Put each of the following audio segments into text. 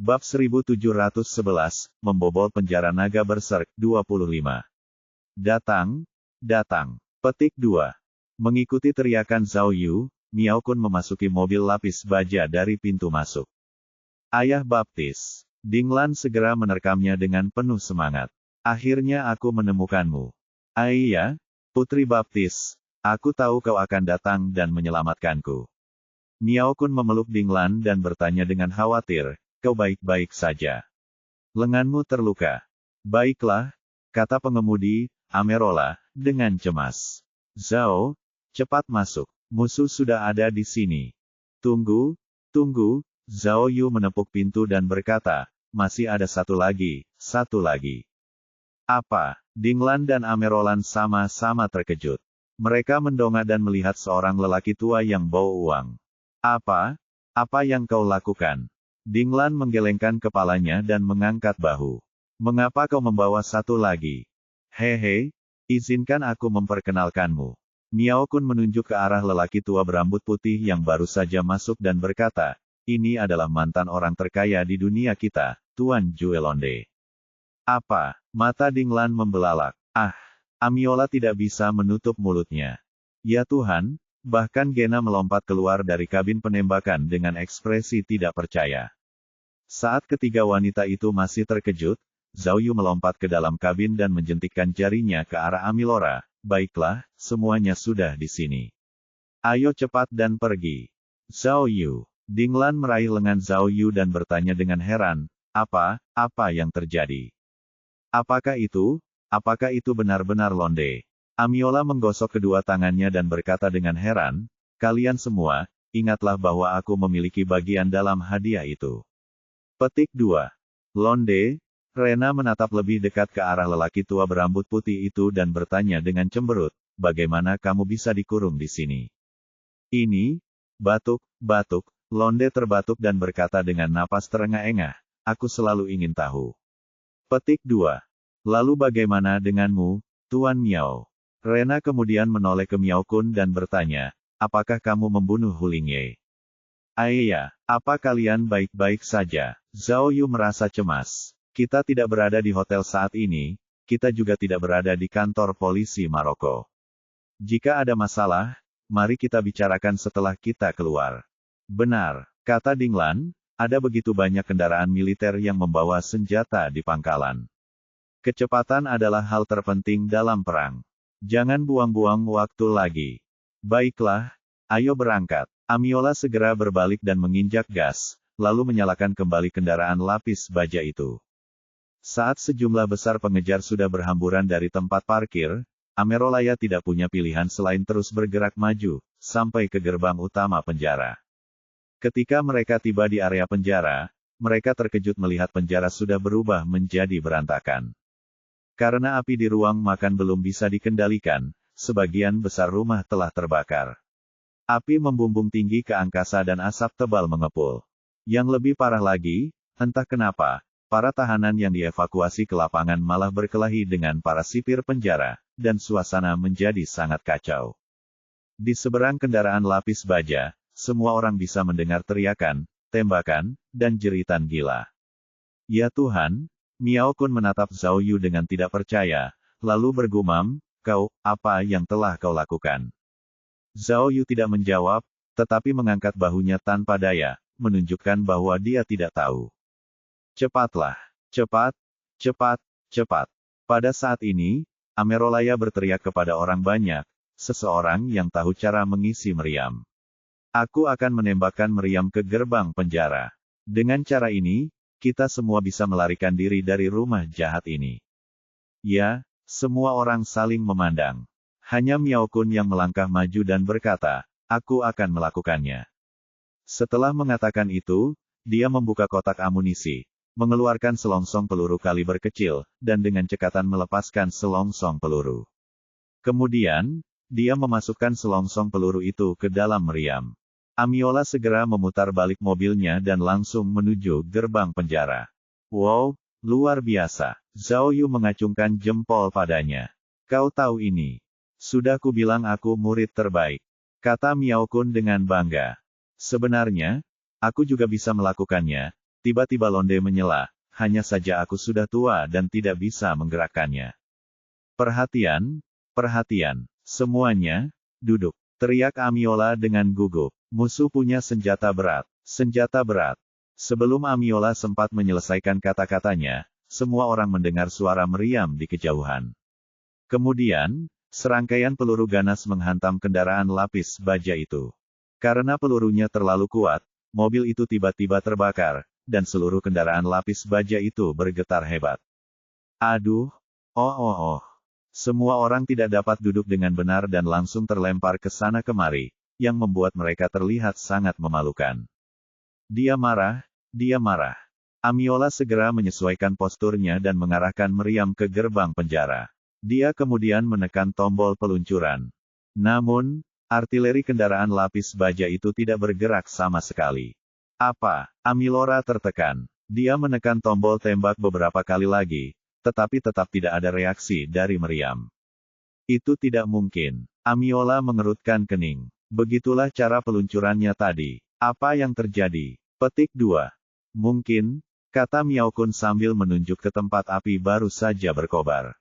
Bab 1711, membobol penjara naga berserk, 25. Datang, datang. Petik 2. Mengikuti teriakan Zhao Yu, Miao Kun memasuki mobil lapis baja dari pintu masuk. Ayah baptis. Ding Lan segera menerkamnya dengan penuh semangat. Akhirnya aku menemukanmu. Iya, putri baptis. Aku tahu kau akan datang dan menyelamatkanku. Miao Kun memeluk Ding Lan dan bertanya dengan khawatir, kau baik-baik saja? Lenganmu terluka. Baiklah, kata pengemudi, Amerola, dengan cemas. Zhao, cepat masuk. Musuh sudah ada di sini. Tunggu, tunggu. Zhao Yu menepuk pintu dan berkata, masih ada satu lagi. Apa? Ding Lan dan Amerolan sama-sama terkejut. Mereka mendongak dan melihat seorang lelaki tua yang bawa uang. Apa? Apa yang kau lakukan? Ding Lan menggelengkan kepalanya dan mengangkat bahu. Mengapa kau membawa satu lagi? Hehe, izinkan aku memperkenalkanmu. Miao Kun menunjuk ke arah lelaki tua berambut putih yang baru saja masuk dan berkata, ini adalah mantan orang terkaya di dunia kita, Tuan Juelonde. Apa? Mata Ding Lan membelalak. Amiola tidak bisa menutup mulutnya. Ya Tuhan, bahkan Gena melompat keluar dari kabin penembakan dengan ekspresi tidak percaya. Saat ketiga wanita itu masih terkejut, Zhao Yu melompat ke dalam kabin dan menjentikkan jarinya ke arah Amilora. Baiklah, semuanya sudah di sini. Ayo cepat dan pergi. Zhao Yu. Ding Lan meraih lengan Zhao Yu dan bertanya dengan heran, apa yang terjadi? Apakah itu benar-benar Londe? Amiola menggosok kedua tangannya dan berkata dengan heran, kalian semua, ingatlah bahwa aku memiliki bagian dalam hadiah itu. Petik 2. Londe, Rena menatap lebih dekat ke arah lelaki tua berambut putih itu dan bertanya dengan cemberut, bagaimana kamu bisa dikurung di sini? Ini, batuk, Londe terbatuk dan berkata dengan napas terengah-engah, aku selalu ingin tahu. Petik 2. Lalu bagaimana denganmu, Tuan Miao? Rena kemudian menoleh ke Miao Kun dan bertanya, apakah kamu membunuh Hu Lingye? Iya, apa kalian baik-baik saja? Zhao Yu merasa cemas. Kita tidak berada di hotel saat ini, kita juga tidak berada di kantor polisi Maroko. Jika ada masalah, mari kita bicarakan setelah kita keluar. Benar, kata Ding Lan, ada begitu banyak kendaraan militer yang membawa senjata di pangkalan. Kecepatan adalah hal terpenting dalam perang. Jangan buang-buang waktu lagi. Baiklah, ayo berangkat. Amiola segera berbalik dan menginjak gas, lalu menyalakan kembali kendaraan lapis baja itu. Saat sejumlah besar pengejar sudah berhamburan dari tempat parkir, Amerolaya tidak punya pilihan selain terus bergerak maju, sampai ke gerbang utama penjara. Ketika mereka tiba di area penjara, mereka terkejut melihat penjara sudah berubah menjadi berantakan. Karena api di ruang makan belum bisa dikendalikan, sebagian besar rumah telah terbakar. Api membumbung tinggi ke angkasa dan asap tebal mengepul. Yang lebih parah lagi, entah kenapa, para tahanan yang dievakuasi ke lapangan malah berkelahi dengan para sipir penjara, dan suasana menjadi sangat kacau. Di seberang kendaraan lapis baja, semua orang bisa mendengar teriakan, tembakan, dan jeritan gila. Ya Tuhan, Miao Kun menatap Zhao Yu dengan tidak percaya, lalu bergumam, apa yang telah kau lakukan? Zhao Yu tidak menjawab, tetapi mengangkat bahunya tanpa daya, menunjukkan bahwa dia tidak tahu. Cepatlah, cepat. Pada saat ini, Amerolaya berteriak kepada orang banyak, seseorang yang tahu cara mengisi meriam. Aku akan menembakkan meriam ke gerbang penjara. Dengan cara ini, kita semua bisa melarikan diri dari rumah jahat ini. Ya, semua orang saling memandang. Hanya Miao Kun yang melangkah maju dan berkata, aku akan melakukannya. Setelah mengatakan itu, dia membuka kotak amunisi, mengeluarkan selongsong peluru kaliber kecil, dan dengan cekatan melepaskan selongsong peluru. Kemudian, dia memasukkan selongsong peluru itu ke dalam meriam. Amiola segera memutar balik mobilnya dan langsung menuju gerbang penjara. Wow, luar biasa. Zhao Yu mengacungkan jempol padanya. Kau tahu ini. Sudah kubilang aku murid terbaik. Kata Miao Kun dengan bangga. Sebenarnya, aku juga bisa melakukannya, Tiba-tiba Londe menyela, hanya saja aku sudah tua dan tidak bisa menggerakkannya. Perhatian, perhatian, semuanya, duduk, teriak Amiola dengan gugup. Musuh punya senjata berat, senjata berat. Sebelum Amiola sempat menyelesaikan kata-katanya, semua orang mendengar suara meriam di kejauhan. Kemudian, serangkaian peluru ganas menghantam kendaraan lapis baja itu. Karena pelurunya terlalu kuat, mobil itu tiba-tiba terbakar, dan seluruh kendaraan lapis baja itu bergetar hebat. Aduh, oh. Semua orang tidak dapat duduk dengan benar dan langsung terlempar ke sana kemari, yang membuat mereka terlihat sangat memalukan. Dia marah. Amiola segera menyesuaikan posturnya dan mengarahkan meriam ke gerbang penjara. Dia kemudian menekan tombol peluncuran. Namun, artileri kendaraan lapis baja itu tidak bergerak sama sekali. Apa? Amilora tertekan. Dia menekan tombol tembak beberapa kali lagi, tetapi tetap tidak ada reaksi dari meriam. Itu tidak mungkin. Amiola mengerutkan kening. Begitulah cara peluncurannya tadi. Apa yang terjadi? Petik 2. Mungkin, kata Miao Kun sambil menunjuk ke tempat api baru saja berkobar.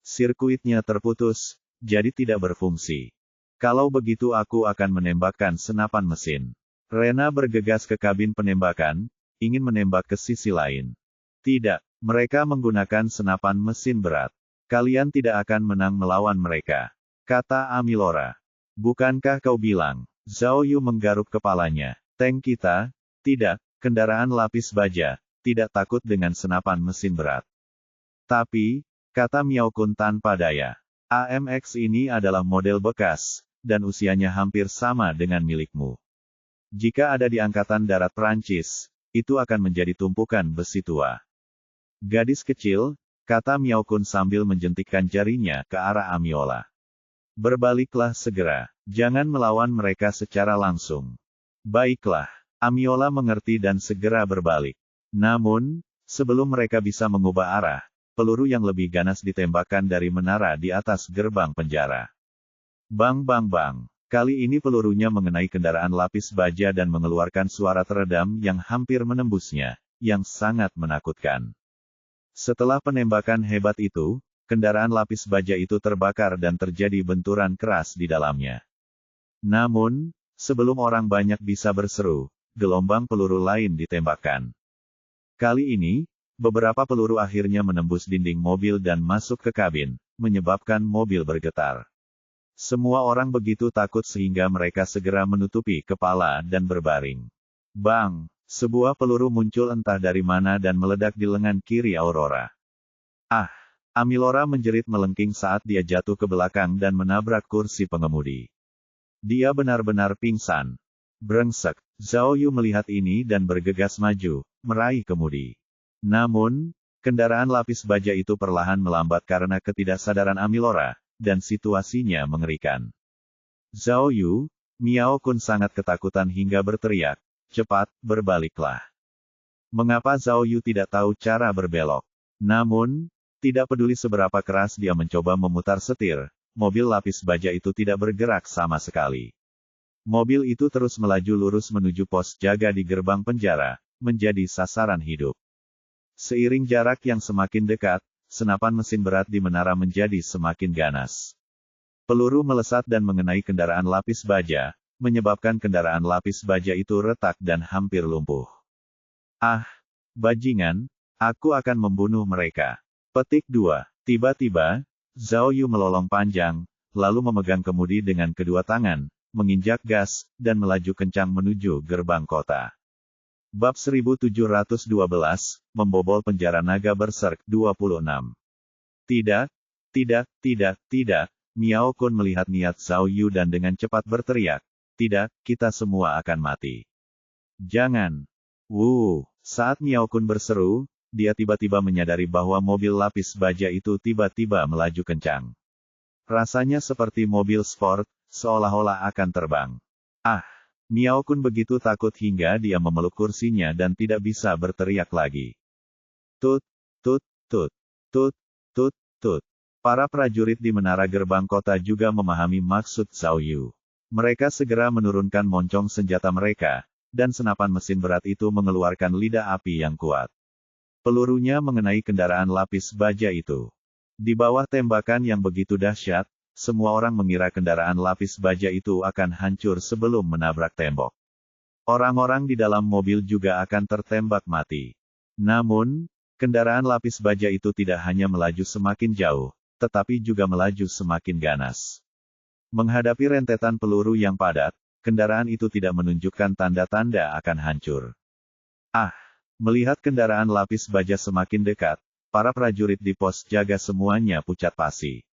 Sirkuitnya terputus, jadi tidak berfungsi. Kalau begitu aku akan menembakkan senapan mesin. Rena bergegas ke kabin penembakan, ingin menembak ke sisi lain. Tidak, mereka menggunakan senapan mesin berat. Kalian tidak akan menang melawan mereka, kata Amilora. Bukankah kau bilang? Zhao Yu menggaruk kepalanya. Tank kita, tidak, kendaraan lapis baja, tidak takut dengan senapan mesin berat. Tapi, kata Miao Kun tanpa daya, AMX ini adalah model bekas, dan usianya hampir sama dengan milikmu. Jika ada di Angkatan Darat Prancis, itu akan menjadi tumpukan besi tua. Gadis kecil, kata Miao Kun sambil menjentikkan jarinya ke arah Amiola. Berbaliklah segera, jangan melawan mereka secara langsung. Baiklah. Amiola mengerti dan segera berbalik. Namun, sebelum mereka bisa mengubah arah, peluru yang lebih ganas ditembakkan dari menara di atas gerbang penjara. Bang. Kali ini pelurunya mengenai kendaraan lapis baja dan mengeluarkan suara teredam yang hampir menembusnya, yang sangat menakutkan. Setelah penembakan hebat itu, kendaraan lapis baja itu terbakar dan terjadi benturan keras di dalamnya. Namun, sebelum orang banyak bisa berseru, gelombang peluru lain ditembakkan. Kali ini, beberapa peluru akhirnya menembus dinding mobil dan masuk ke kabin, menyebabkan mobil bergetar. Semua orang begitu takut sehingga mereka segera menutupi kepala dan berbaring. Bang! Sebuah peluru muncul entah dari mana dan meledak di lengan kiri Aurora. Ah! Amilora menjerit melengking saat dia jatuh ke belakang dan menabrak kursi pengemudi. Dia benar-benar pingsan. Brengsek! Zhao Yu melihat ini dan bergegas maju, meraih kemudi. Namun, kendaraan lapis baja itu perlahan melambat karena ketidaksadaran Amilora, dan situasinya mengerikan. Zhao Yu, Miao Kun sangat ketakutan hingga berteriak, cepat, berbaliklah. Mengapa Zhao Yu tidak tahu cara berbelok? Namun, tidak peduli seberapa keras dia mencoba memutar setir, mobil lapis baja itu tidak bergerak sama sekali. Mobil itu terus melaju lurus menuju pos jaga di gerbang penjara, menjadi sasaran hidup. Seiring jarak yang semakin dekat, senapan mesin berat di menara menjadi semakin ganas. Peluru melesat dan mengenai kendaraan lapis baja, menyebabkan kendaraan lapis baja itu retak dan hampir lumpuh. Ah, bajingan, aku akan membunuh mereka. Petik 2. Tiba-tiba, Zhao Yu melolong panjang, lalu memegang kemudi dengan kedua tangan, menginjak gas, dan melaju kencang menuju gerbang kota. Bab 1712, membobol penjara naga berserk 26. Tidak, Miao Kun melihat niat Zhao Yu dan dengan cepat berteriak, tidak, kita semua akan mati. Jangan. Saat Miao Kun berseru, dia tiba-tiba menyadari bahwa mobil lapis baja itu tiba-tiba melaju kencang. Rasanya seperti mobil sport, seolah-olah akan terbang. Ah! Miao Kun begitu takut hingga dia memeluk kursinya dan tidak bisa berteriak lagi. Tut. Para prajurit di menara gerbang kota juga memahami maksud Zhao Yu. Mereka segera menurunkan moncong senjata mereka, dan senapan mesin berat itu mengeluarkan lidah api yang kuat. Pelurunya mengenai kendaraan lapis baja itu. Di bawah tembakan yang begitu dahsyat, semua orang mengira kendaraan lapis baja itu akan hancur sebelum menabrak tembok. Orang-orang di dalam mobil juga akan tertembak mati. Namun, kendaraan lapis baja itu tidak hanya melaju semakin jauh, tetapi juga melaju semakin ganas. Menghadapi rentetan peluru yang padat, kendaraan itu tidak menunjukkan tanda-tanda akan hancur. Melihat kendaraan lapis baja semakin dekat, para prajurit di pos jaga semuanya pucat pasi.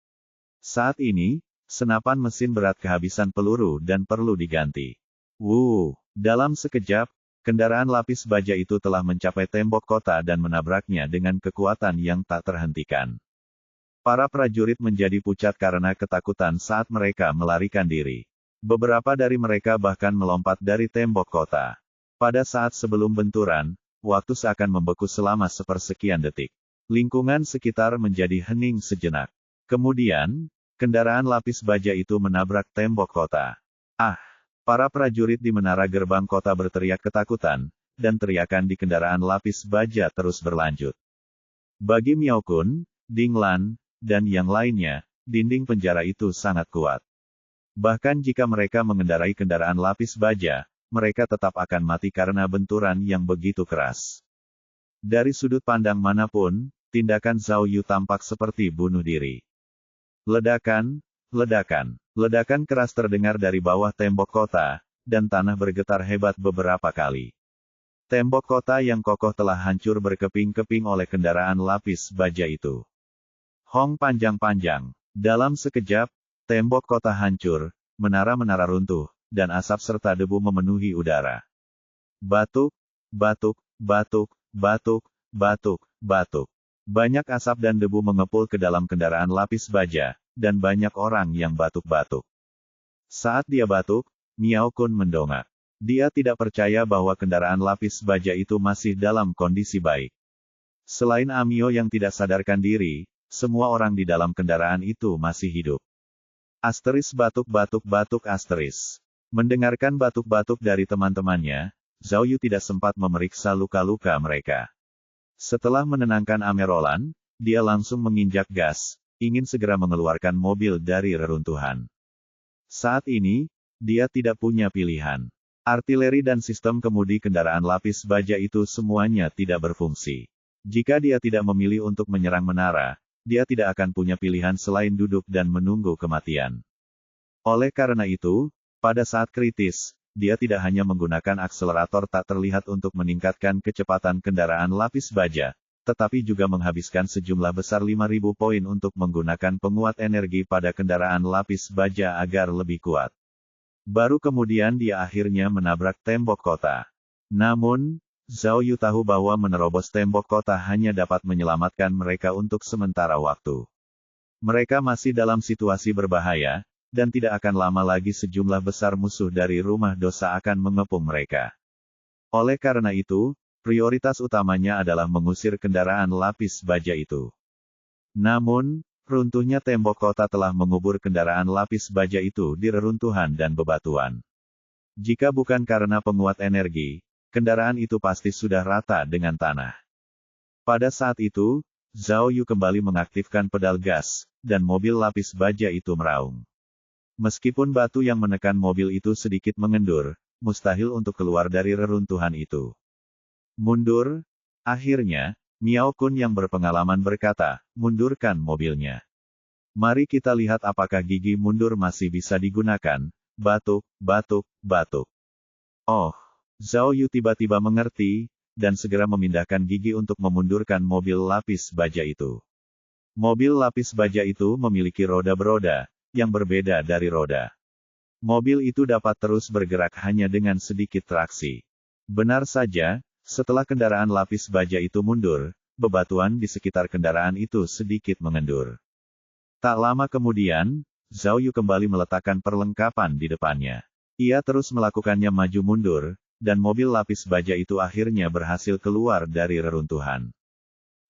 Saat ini, senapan mesin berat kehabisan peluru dan perlu diganti. Dalam sekejap, kendaraan lapis baja itu telah mencapai tembok kota dan menabraknya dengan kekuatan yang tak terhentikan. Para prajurit menjadi pucat karena ketakutan saat mereka melarikan diri. Beberapa dari mereka bahkan melompat dari tembok kota. Pada saat sebelum benturan, waktu seakan membeku selama sepersekian detik. Lingkungan sekitar menjadi hening sejenak. Kemudian, kendaraan lapis baja itu menabrak tembok kota. Para prajurit di menara gerbang kota berteriak ketakutan, dan teriakan di kendaraan lapis baja terus berlanjut. Bagi Miao Kun, Ding Lan, dan yang lainnya, dinding penjara itu sangat kuat. Bahkan jika mereka mengendarai kendaraan lapis baja, mereka tetap akan mati karena benturan yang begitu keras. Dari sudut pandang manapun, tindakan Zhao Yu tampak seperti bunuh diri. Ledakan, ledakan, ledakan keras terdengar dari bawah tembok kota, dan tanah bergetar hebat beberapa kali. Tembok kota yang kokoh telah hancur berkeping-keping oleh kendaraan lapis baja itu. Hong panjang-panjang. Dalam sekejap, tembok kota hancur, menara-menara runtuh, dan asap serta debu memenuhi udara. Batuk, batuk, batuk, batuk, batuk, batuk. Banyak asap dan debu mengepul ke dalam kendaraan lapis baja, dan banyak orang yang batuk-batuk. Saat dia batuk, Miao Kun mendongak. Dia tidak percaya bahwa kendaraan lapis baja itu masih dalam kondisi baik. Selain Amio yang tidak sadarkan diri, semua orang di dalam kendaraan itu masih hidup. Asteris batuk-batuk-batuk asteris. Mendengarkan batuk-batuk dari teman-temannya, Zhao Yu tidak sempat memeriksa luka-luka mereka. Setelah menenangkan Amerolan, dia langsung menginjak gas, ingin segera mengeluarkan mobil dari reruntuhan. Saat ini, dia tidak punya pilihan. Artileri dan sistem kemudi kendaraan lapis baja itu semuanya tidak berfungsi. Jika dia tidak memilih untuk menyerang menara, dia tidak akan punya pilihan selain duduk dan menunggu kematian. Oleh karena itu, pada saat kritis, dia tidak hanya menggunakan akselerator tak terlihat untuk meningkatkan kecepatan kendaraan lapis baja, tetapi juga menghabiskan sejumlah besar 5.000 poin untuk menggunakan penguat energi pada kendaraan lapis baja agar lebih kuat. Baru kemudian dia akhirnya menabrak tembok kota. Namun, Zhao Yu tahu bahwa menerobos tembok kota hanya dapat menyelamatkan mereka untuk sementara waktu. Mereka masih dalam situasi berbahaya, dan tidak akan lama lagi sejumlah besar musuh dari rumah dosa akan mengepung mereka. Oleh karena itu, prioritas utamanya adalah mengusir kendaraan lapis baja itu. Namun, runtuhnya tembok kota telah mengubur kendaraan lapis baja itu di reruntuhan dan bebatuan. Jika bukan karena penguat energi, kendaraan itu pasti sudah rata dengan tanah. Pada saat itu, Zhao Yu kembali mengaktifkan pedal gas, dan mobil lapis baja itu meraung. Meskipun batu yang menekan mobil itu sedikit mengendur, mustahil untuk keluar dari reruntuhan itu. Mundur. Akhirnya, Miao Kun yang berpengalaman berkata, mundurkan mobilnya. Mari kita lihat apakah gigi mundur masih bisa digunakan. Batuk, batuk, batuk. Zhao Yu tiba-tiba mengerti, dan segera memindahkan gigi untuk memundurkan mobil lapis baja itu. Mobil lapis baja itu memiliki roda beroda, yang berbeda dari roda. Mobil itu dapat terus bergerak hanya dengan sedikit traksi. Benar saja, setelah kendaraan lapis baja itu mundur, bebatuan di sekitar kendaraan itu sedikit mengendur. Tak lama kemudian, Zhao Yu kembali meletakkan perlengkapan di depannya. Ia terus melakukannya maju mundur, dan mobil lapis baja itu akhirnya berhasil keluar dari reruntuhan.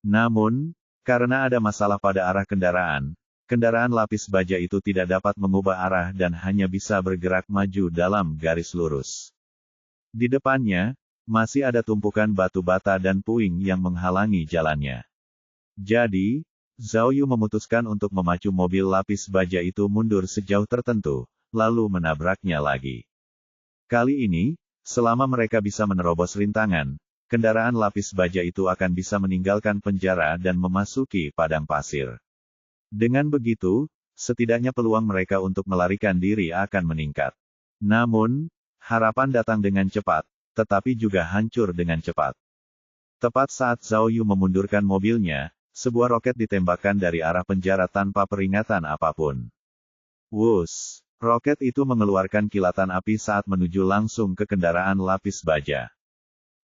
Namun, karena ada masalah pada arah kendaraan, kendaraan lapis baja itu tidak dapat mengubah arah dan hanya bisa bergerak maju dalam garis lurus. Di depannya, masih ada tumpukan batu bata dan puing yang menghalangi jalannya. Jadi, Zhao Yu memutuskan untuk memacu mobil lapis baja itu mundur sejauh tertentu, lalu menabraknya lagi. Kali ini, selama mereka bisa menerobos rintangan, kendaraan lapis baja itu akan bisa meninggalkan penjara dan memasuki padang pasir. Dengan begitu, setidaknya peluang mereka untuk melarikan diri akan meningkat. Namun, harapan datang dengan cepat, tetapi juga hancur dengan cepat. Tepat saat Zhao Yu memundurkan mobilnya, sebuah roket ditembakkan dari arah penjara tanpa peringatan apapun. Wuss! Roket itu mengeluarkan kilatan api saat menuju langsung ke kendaraan lapis baja.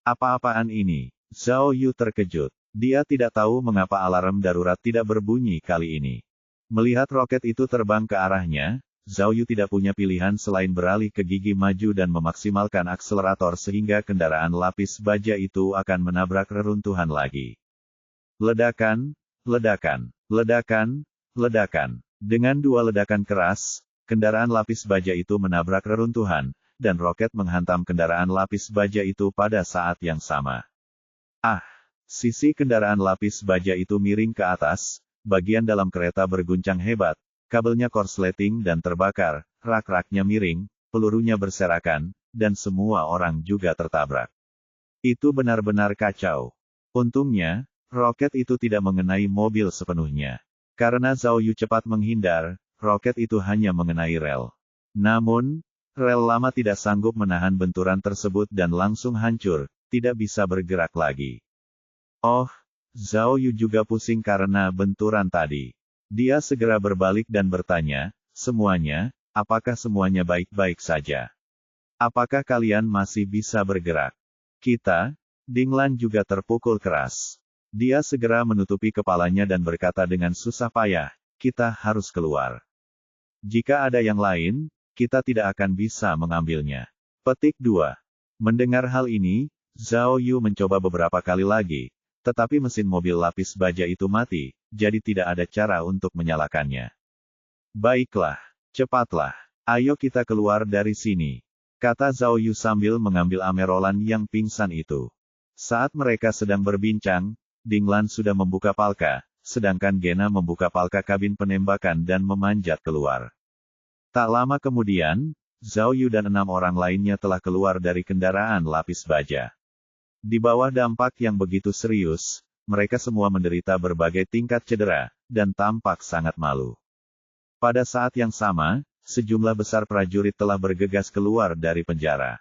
Apa-apaan ini? Zhao Yu terkejut. Dia tidak tahu mengapa alarm darurat tidak berbunyi kali ini. Melihat roket itu terbang ke arahnya, Zhao Yu tidak punya pilihan selain beralih ke gigi maju dan memaksimalkan akselerator sehingga kendaraan lapis baja itu akan menabrak reruntuhan lagi. Ledakan, ledakan, ledakan, ledakan. Dengan dua ledakan keras, kendaraan lapis baja itu menabrak reruntuhan, dan roket menghantam kendaraan lapis baja itu pada saat yang sama. Ah! Sisi kendaraan lapis baja itu miring ke atas, bagian dalam kereta berguncang hebat, kabelnya korsleting dan terbakar, rak-raknya miring, pelurunya berserakan, dan semua orang juga tertabrak. Itu benar-benar kacau. Untungnya, roket itu tidak mengenai mobil sepenuhnya. Karena Zhao Yu cepat menghindar, roket itu hanya mengenai rel. Namun, rel lama tidak sanggup menahan benturan tersebut dan langsung hancur, tidak bisa bergerak lagi. Oh, Zhao Yu juga pusing karena benturan tadi. Dia segera berbalik dan bertanya, semuanya, apakah semuanya baik-baik saja? Apakah kalian masih bisa bergerak? Kita, Dinglan juga terpukul keras. Dia segera menutupi kepalanya dan berkata dengan susah payah, kita harus keluar. Jika ada yang lain, kita tidak akan bisa mengambilnya. Petik 2. Mendengar hal ini, Zhao Yu mencoba beberapa kali lagi, tetapi mesin mobil lapis baja itu mati, jadi tidak ada cara untuk menyalakannya. Baiklah, cepatlah, ayo kita keluar dari sini, kata Zhao Yu sambil mengambil Amerolan yang pingsan itu. Saat mereka sedang berbincang, Dinglan sudah membuka palka, sedangkan Gena membuka palka kabin penembakan dan memanjat keluar. Tak lama kemudian, Zhao Yu dan 6 orang lainnya telah keluar dari kendaraan lapis baja. Di bawah dampak yang begitu serius, mereka semua menderita berbagai tingkat cedera, dan tampak sangat malu. Pada saat yang sama, sejumlah besar prajurit telah bergegas keluar dari penjara.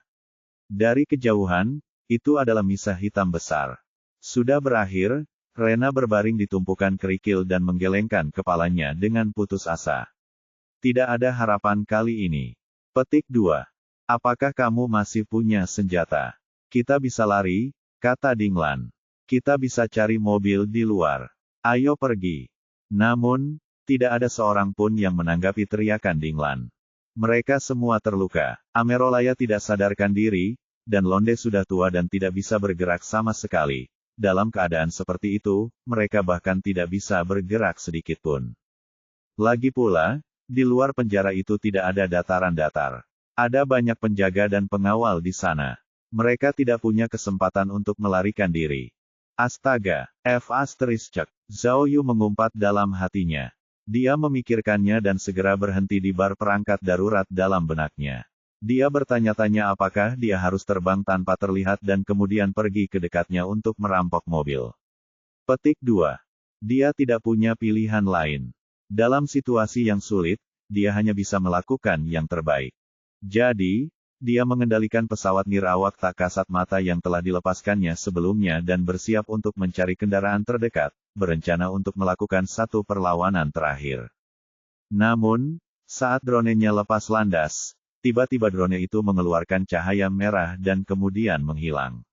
Dari kejauhan, itu adalah misa hitam besar. Sudah berakhir, Rena berbaring di tumpukan kerikil dan menggelengkan kepalanya dengan putus asa. Tidak ada harapan kali ini. Petik 2. Apakah kamu masih punya senjata? Kita bisa lari, kata Dinglan. Kita bisa cari mobil di luar. Ayo pergi. Namun, tidak ada seorang pun yang menanggapi teriakan Dinglan. Mereka semua terluka. Amerolaya tidak sadarkan diri, dan Londe sudah tua dan tidak bisa bergerak sama sekali. Dalam keadaan seperti itu, mereka bahkan tidak bisa bergerak sedikit pun. Lagi pula, di luar penjara itu tidak ada dataran datar. Ada banyak penjaga dan pengawal di sana. Mereka tidak punya kesempatan untuk melarikan diri. Astaga, Zhao Yu mengumpat dalam hatinya. Dia memikirkannya dan segera berhenti di bar perangkat darurat dalam benaknya. Dia bertanya-tanya apakah dia harus terbang tanpa terlihat dan kemudian pergi ke dekatnya untuk merampok mobil. Petik 2. Dia tidak punya pilihan lain. Dalam situasi yang sulit, dia hanya bisa melakukan yang terbaik. Jadi, dia mengendalikan pesawat nirawak tak kasat mata yang telah dilepaskannya sebelumnya dan bersiap untuk mencari kendaraan terdekat, berencana untuk melakukan satu perlawanan terakhir. Namun, saat dronenya lepas landas, tiba-tiba drone itu mengeluarkan cahaya merah dan kemudian menghilang.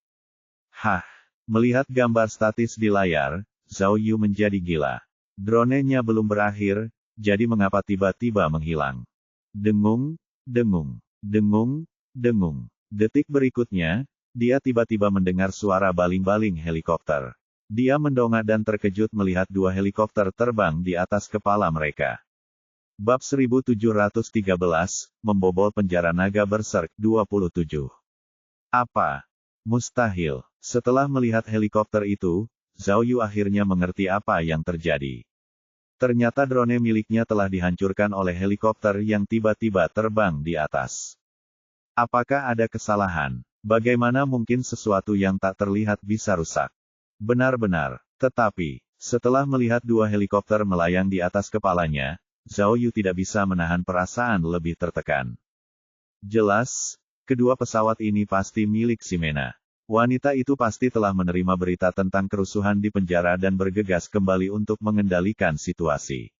Hah! Melihat gambar statis di layar, Zhao Yu menjadi gila. Dronenya belum berakhir, jadi mengapa tiba-tiba menghilang? Dengung, dengung, dengung, dengung. Detik berikutnya, dia tiba-tiba mendengar suara baling-baling helikopter. Dia mendongak dan terkejut melihat 2 helikopter terbang di atas kepala mereka. Bab 1713, Membobol Penjara Naga Berserk 27. Apa? Mustahil. Setelah melihat helikopter itu, Zhao Yu akhirnya mengerti apa yang terjadi. Ternyata drone miliknya telah dihancurkan oleh helikopter yang tiba-tiba terbang di atas. Apakah ada kesalahan? Bagaimana mungkin sesuatu yang tak terlihat bisa rusak? Benar-benar. Tetapi, setelah melihat dua helikopter melayang di atas kepalanya, Zhao Yu tidak bisa menahan perasaan lebih tertekan. Jelas, kedua pesawat ini pasti milik Ximena. Wanita itu pasti telah menerima berita tentang kerusuhan di penjara dan bergegas kembali untuk mengendalikan situasi.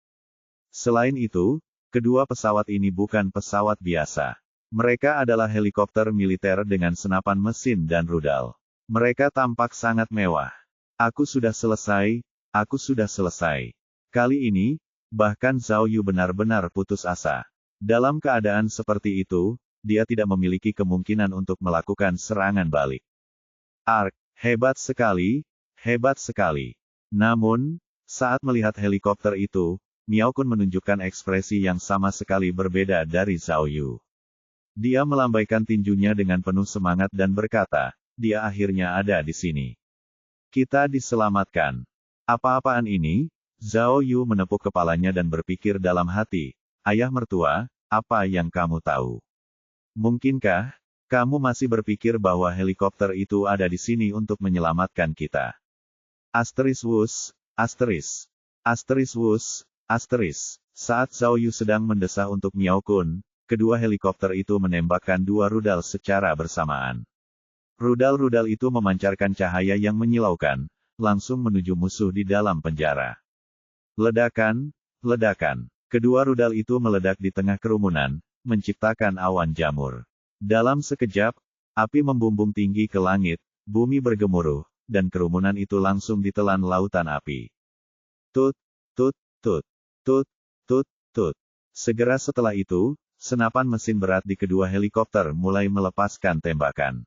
Selain itu, kedua pesawat ini bukan pesawat biasa. Mereka adalah helikopter militer dengan senapan mesin dan rudal. Mereka tampak sangat mewah. Aku sudah selesai. Kali ini, bahkan Zhao Yu benar-benar putus asa. Dalam keadaan seperti itu, dia tidak memiliki kemungkinan untuk melakukan serangan balik. Hebat sekali. Namun, saat melihat helikopter itu, Miao Kun menunjukkan ekspresi yang sama sekali berbeda dari Zhao Yu. Dia melambaikan tinjunya dengan penuh semangat dan berkata, dia akhirnya ada di sini. Kita diselamatkan. Apa-apaan ini? Zhao Yu menepuk kepalanya dan berpikir dalam hati, ayah mertua, apa yang kamu tahu? Mungkinkah kamu masih berpikir bahwa helikopter itu ada di sini untuk menyelamatkan kita? Saat Zhao Yu sedang mendesah untuk Miao Kun, kedua helikopter itu menembakkan dua rudal secara bersamaan. Rudal-rudal itu memancarkan cahaya yang menyilaukan, langsung menuju musuh di dalam penjara. Ledakan. Kedua rudal itu meledak di tengah kerumunan, menciptakan awan jamur. Dalam sekejap, api membumbung tinggi ke langit, bumi bergemuruh, dan kerumunan itu langsung ditelan lautan api. Tut. Segera setelah itu, senapan mesin berat di kedua helikopter mulai melepaskan tembakan.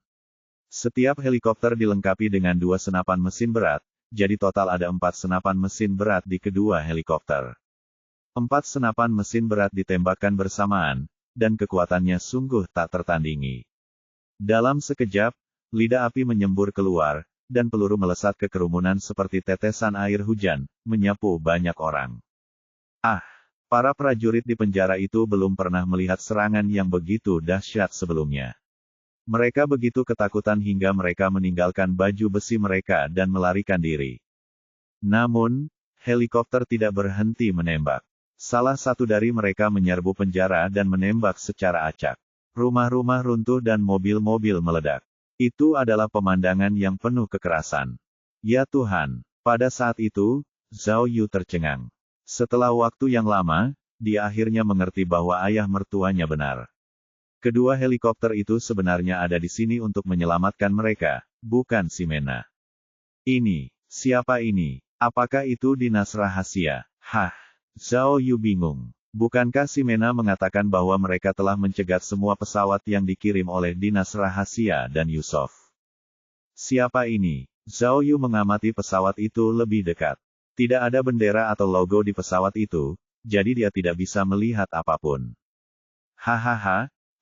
Setiap helikopter dilengkapi dengan 2 senapan mesin berat, jadi total ada 4 senapan mesin berat di kedua helikopter. 4 senapan mesin berat ditembakkan bersamaan, dan kekuatannya sungguh tak tertandingi. Dalam sekejap, lidah api menyembur keluar, dan peluru melesat ke kerumunan seperti tetesan air hujan, menyapu banyak orang. Para prajurit di penjara itu belum pernah melihat serangan yang begitu dahsyat sebelumnya. Mereka begitu ketakutan hingga mereka meninggalkan baju besi mereka dan melarikan diri. Namun, helikopter tidak berhenti menembak. Salah satu dari mereka menyerbu penjara dan menembak secara acak. Rumah-rumah runtuh dan mobil-mobil meledak. Itu adalah pemandangan yang penuh kekerasan. Ya Tuhan, pada saat itu, Zhao Yu tercengang. Setelah waktu yang lama, dia akhirnya mengerti bahwa ayah mertuanya benar. Kedua helikopter itu sebenarnya ada di sini untuk menyelamatkan mereka, bukan Ximena. Siapa ini? Apakah itu dinas rahasia? Zhao Yu bingung. Bukankah Ximena mengatakan bahwa mereka telah mencegat semua pesawat yang dikirim oleh dinas rahasia dan Yusuf? Siapa ini? Zhao Yu mengamati pesawat itu lebih dekat. Tidak ada bendera atau logo di pesawat itu, jadi dia tidak bisa melihat apapun.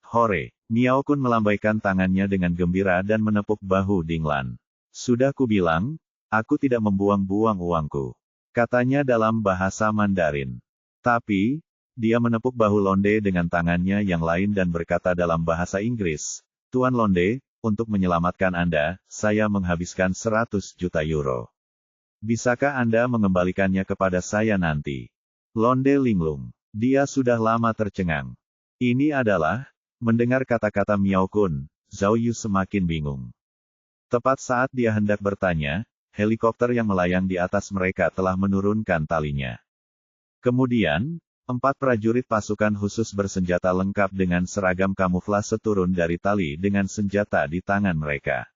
Hore! Miao Kun melambaikan tangannya dengan gembira dan menepuk bahu Dinglan. Sudah kubilang, aku tidak membuang-buang uangku. Katanya dalam bahasa Mandarin. Tapi, dia menepuk bahu Londe dengan tangannya yang lain dan berkata dalam bahasa Inggris, Tuan Londe, untuk menyelamatkan Anda, saya menghabiskan 100 juta euro. Bisakah Anda mengembalikannya kepada saya nanti? Londe linglung. Dia sudah lama tercengang. Ini adalah, mendengar kata-kata Miao Kun, Zhao Yu semakin bingung. Tepat saat dia hendak bertanya, helikopter yang melayang di atas mereka telah menurunkan talinya. Kemudian, 4 prajurit pasukan khusus bersenjata lengkap dengan seragam kamuflase turun dari tali dengan senjata di tangan mereka.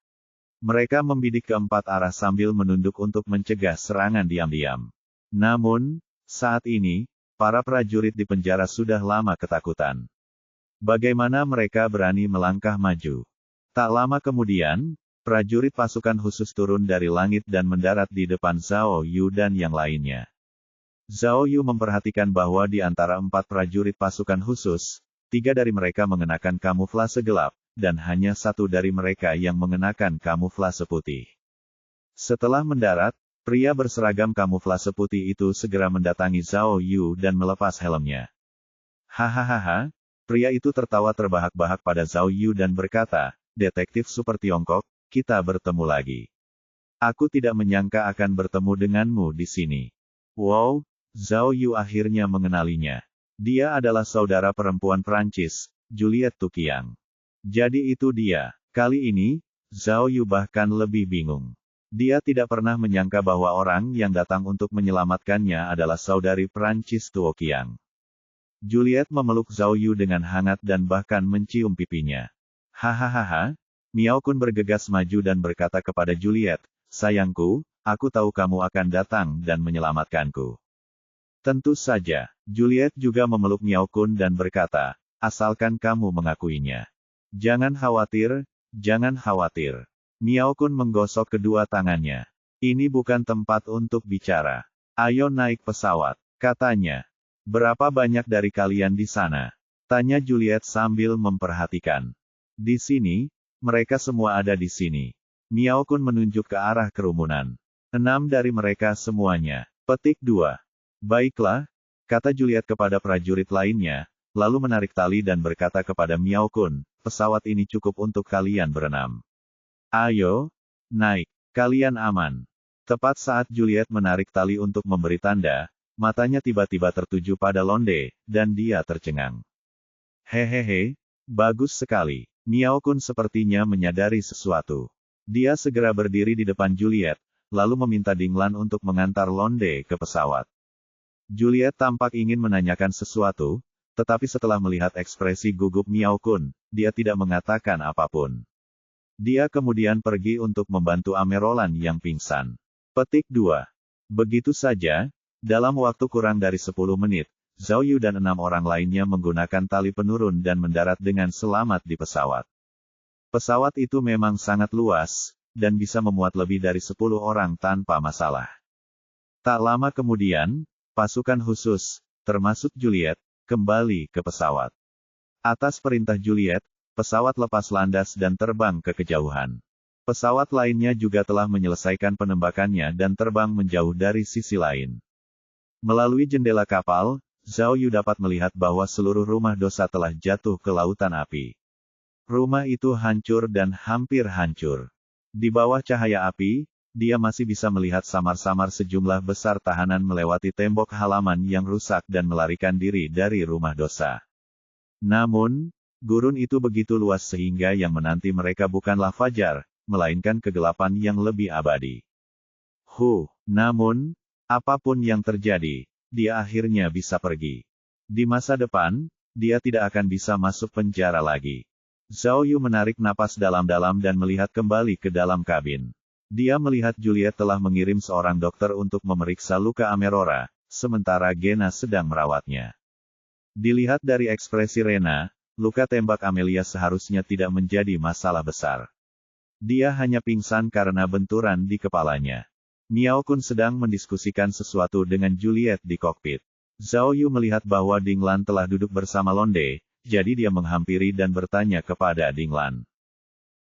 Mereka membidik ke 4 arah sambil menunduk untuk mencegah serangan diam-diam. Namun, saat ini, para prajurit di penjara sudah lama ketakutan. Bagaimana mereka berani melangkah maju? Tak lama kemudian, prajurit pasukan khusus turun dari langit dan mendarat di depan Zhao Yu dan yang lainnya. Zhao Yu memperhatikan bahwa di antara 4 prajurit pasukan khusus, 3 dari mereka mengenakan kamuflase gelap, dan hanya satu dari mereka yang mengenakan kamuflase putih. Setelah mendarat, pria berseragam kamuflase putih itu segera mendatangi Zhao Yu dan melepas helmnya. Hahaha, pria itu tertawa terbahak-bahak pada Zhao Yu dan berkata, "Detektif Super Tiongkok, kita bertemu lagi. Aku tidak menyangka akan bertemu denganmu di sini." Wow, Zhao Yu akhirnya mengenalinya. Dia adalah saudara perempuan Prancis, Juliet Tuqiang. Jadi itu dia. Kali ini, Zhao Yu bahkan lebih bingung. Dia tidak pernah menyangka bahwa orang yang datang untuk menyelamatkannya adalah saudari Prancis Tuoqiang. Juliet memeluk Zhao Yu dengan hangat dan bahkan mencium pipinya. Hahaha, Miao Kun bergegas maju dan berkata kepada Juliet, "Sayangku, aku tahu kamu akan datang dan menyelamatkanku." Tentu saja, Juliet juga memeluk Miao Kun dan berkata, "Asalkan kamu mengakuinya. Jangan khawatir, jangan khawatir." Miao Kun menggosok kedua tangannya. "Ini bukan tempat untuk bicara. Ayo naik pesawat," katanya. "Berapa banyak dari kalian di sana?" tanya Juliet sambil memperhatikan. "Di sini, mereka semua ada di sini." Miao Kun menunjuk ke arah kerumunan. 6 dari mereka semuanya. Petik 2. "Baiklah," kata Juliet kepada prajurit lainnya, lalu menarik tali dan berkata kepada Miao Kun, "Pesawat ini cukup untuk kalian berenam. Ayo, naik. Kalian aman." Tepat saat Juliet menarik tali untuk memberi tanda, matanya tiba-tiba tertuju pada Londe, dan dia tercengang. "Hehehe, bagus sekali." Miao Kun sepertinya menyadari sesuatu. Dia segera berdiri di depan Juliet, lalu meminta Dinglan untuk mengantar Londe ke pesawat. Juliet tampak ingin menanyakan sesuatu, tetapi setelah melihat ekspresi gugup Miao Kun, dia tidak mengatakan apapun. Dia kemudian pergi untuk membantu Amerolan yang pingsan. Petik 2. Begitu saja, dalam waktu kurang dari 10 menit, Zhao Yu dan 6 orang lainnya menggunakan tali penurun dan mendarat dengan selamat di pesawat. Pesawat itu memang sangat luas, dan bisa memuat lebih dari 10 orang tanpa masalah. Tak lama kemudian, pasukan khusus, termasuk Juliet, kembali ke pesawat. Atas perintah Juliet, pesawat lepas landas dan terbang ke kejauhan. Pesawat lainnya juga telah menyelesaikan penembakannya dan terbang menjauh dari sisi lain. Melalui jendela kapal, Zhao Yu dapat melihat bahwa seluruh rumah dosa telah jatuh ke lautan api. Rumah itu hancur dan hampir hancur. Di bawah cahaya api, dia masih bisa melihat samar-samar sejumlah besar tahanan melewati tembok halaman yang rusak dan melarikan diri dari rumah dosa. Namun, gurun itu begitu luas sehingga yang menanti mereka bukanlah fajar, melainkan kegelapan yang lebih abadi. Namun, apapun yang terjadi, dia akhirnya bisa pergi. Di masa depan, dia tidak akan bisa masuk penjara lagi. Zhao Yu menarik napas dalam-dalam dan melihat kembali ke dalam kabin. Dia melihat Juliet telah mengirim seorang dokter untuk memeriksa luka Amerora, sementara Gena sedang merawatnya. Dilihat dari ekspresi Rena, luka tembak Amelia seharusnya tidak menjadi masalah besar. Dia hanya pingsan karena benturan di kepalanya. Miao Kun sedang mendiskusikan sesuatu dengan Juliet di kokpit. Zhao Yu melihat bahwa Dinglan telah duduk bersama Londe, jadi dia menghampiri dan bertanya kepada Dinglan.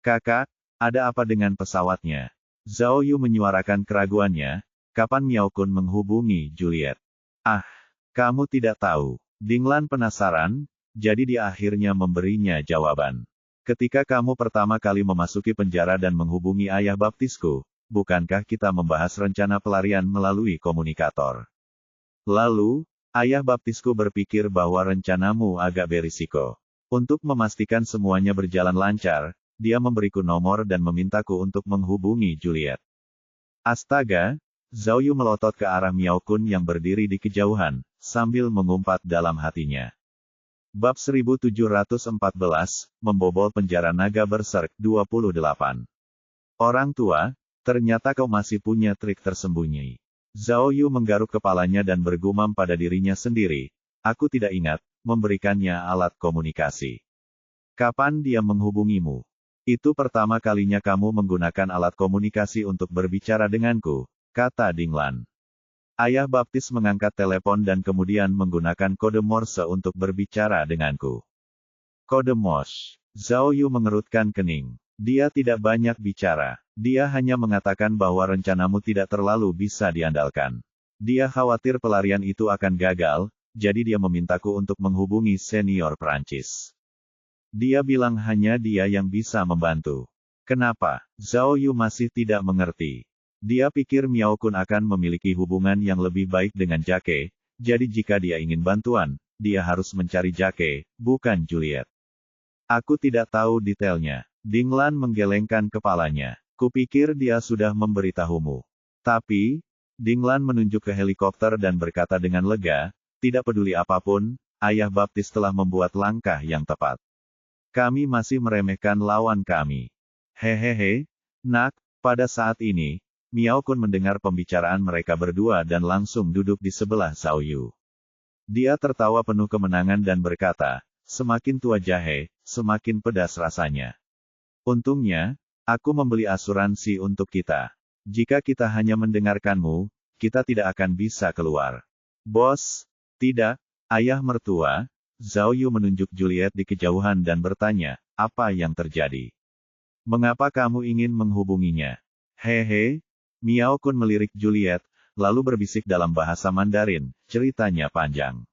"Kakak, ada apa dengan pesawatnya?" Zhao Yu menyuarakan keraguannya, kapan Miao Kun menghubungi Juliet. "Ah, kamu tidak tahu." Dinglan penasaran, jadi dia akhirnya memberinya jawaban. "Ketika kamu pertama kali memasuki penjara dan menghubungi ayah baptisku, bukankah kita membahas rencana pelarian melalui komunikator? Lalu, ayah baptisku berpikir bahwa rencanamu agak berisiko. Untuk memastikan semuanya berjalan lancar, dia memberiku nomor dan memintaku untuk menghubungi Juliet." Astaga, Zhao Yu melotot ke arah Miao Kun yang berdiri di kejauhan, sambil mengumpat dalam hatinya. Bab 1714, Membobol Penjara Naga Berserk 28. "Orang tua, ternyata kau masih punya trik tersembunyi." Zhao Yu menggaruk kepalanya dan bergumam pada dirinya sendiri, "Aku tidak ingat memberikannya alat komunikasi. Kapan dia menghubungimu?" "Itu pertama kalinya kamu menggunakan alat komunikasi untuk berbicara denganku," kata Dinglan. "Ayah baptis mengangkat telepon dan kemudian menggunakan kode Morse untuk berbicara denganku." Kode Mosh. Zhao Yu mengerutkan kening. Dia tidak banyak bicara. Dia hanya mengatakan bahwa rencanamu tidak terlalu bisa diandalkan. Dia khawatir pelarian itu akan gagal, jadi dia memintaku untuk menghubungi senior Prancis. Dia bilang hanya dia yang bisa membantu. Kenapa? Zhao Yu masih tidak mengerti. Dia pikir Miao Kun akan memiliki hubungan yang lebih baik dengan Jake, jadi jika dia ingin bantuan, dia harus mencari Jake, bukan Juliet. Aku tidak tahu detailnya. Dinglan menggelengkan kepalanya. Kupikir dia sudah memberitahumu. Tapi, Dinglan menunjuk ke helikopter dan berkata dengan lega, tidak peduli apapun, Ayah Baptis telah membuat langkah yang tepat. Kami masih meremehkan lawan kami. Hehehe, nak, pada saat ini, Miao Kun mendengar pembicaraan mereka berdua dan langsung duduk di sebelah Zhao Yu. Dia tertawa penuh kemenangan dan berkata, semakin tua jahe, semakin pedas rasanya. Untungnya, aku membeli asuransi untuk kita. Jika kita hanya mendengarkanmu, kita tidak akan bisa keluar. Bos, tidak, ayah mertua. Zhao Yu menunjuk Juliet di kejauhan dan bertanya, apa yang terjadi? Mengapa kamu ingin menghubunginya? Hehe, Miao Kun melirik Juliet, lalu berbisik dalam bahasa Mandarin, ceritanya panjang.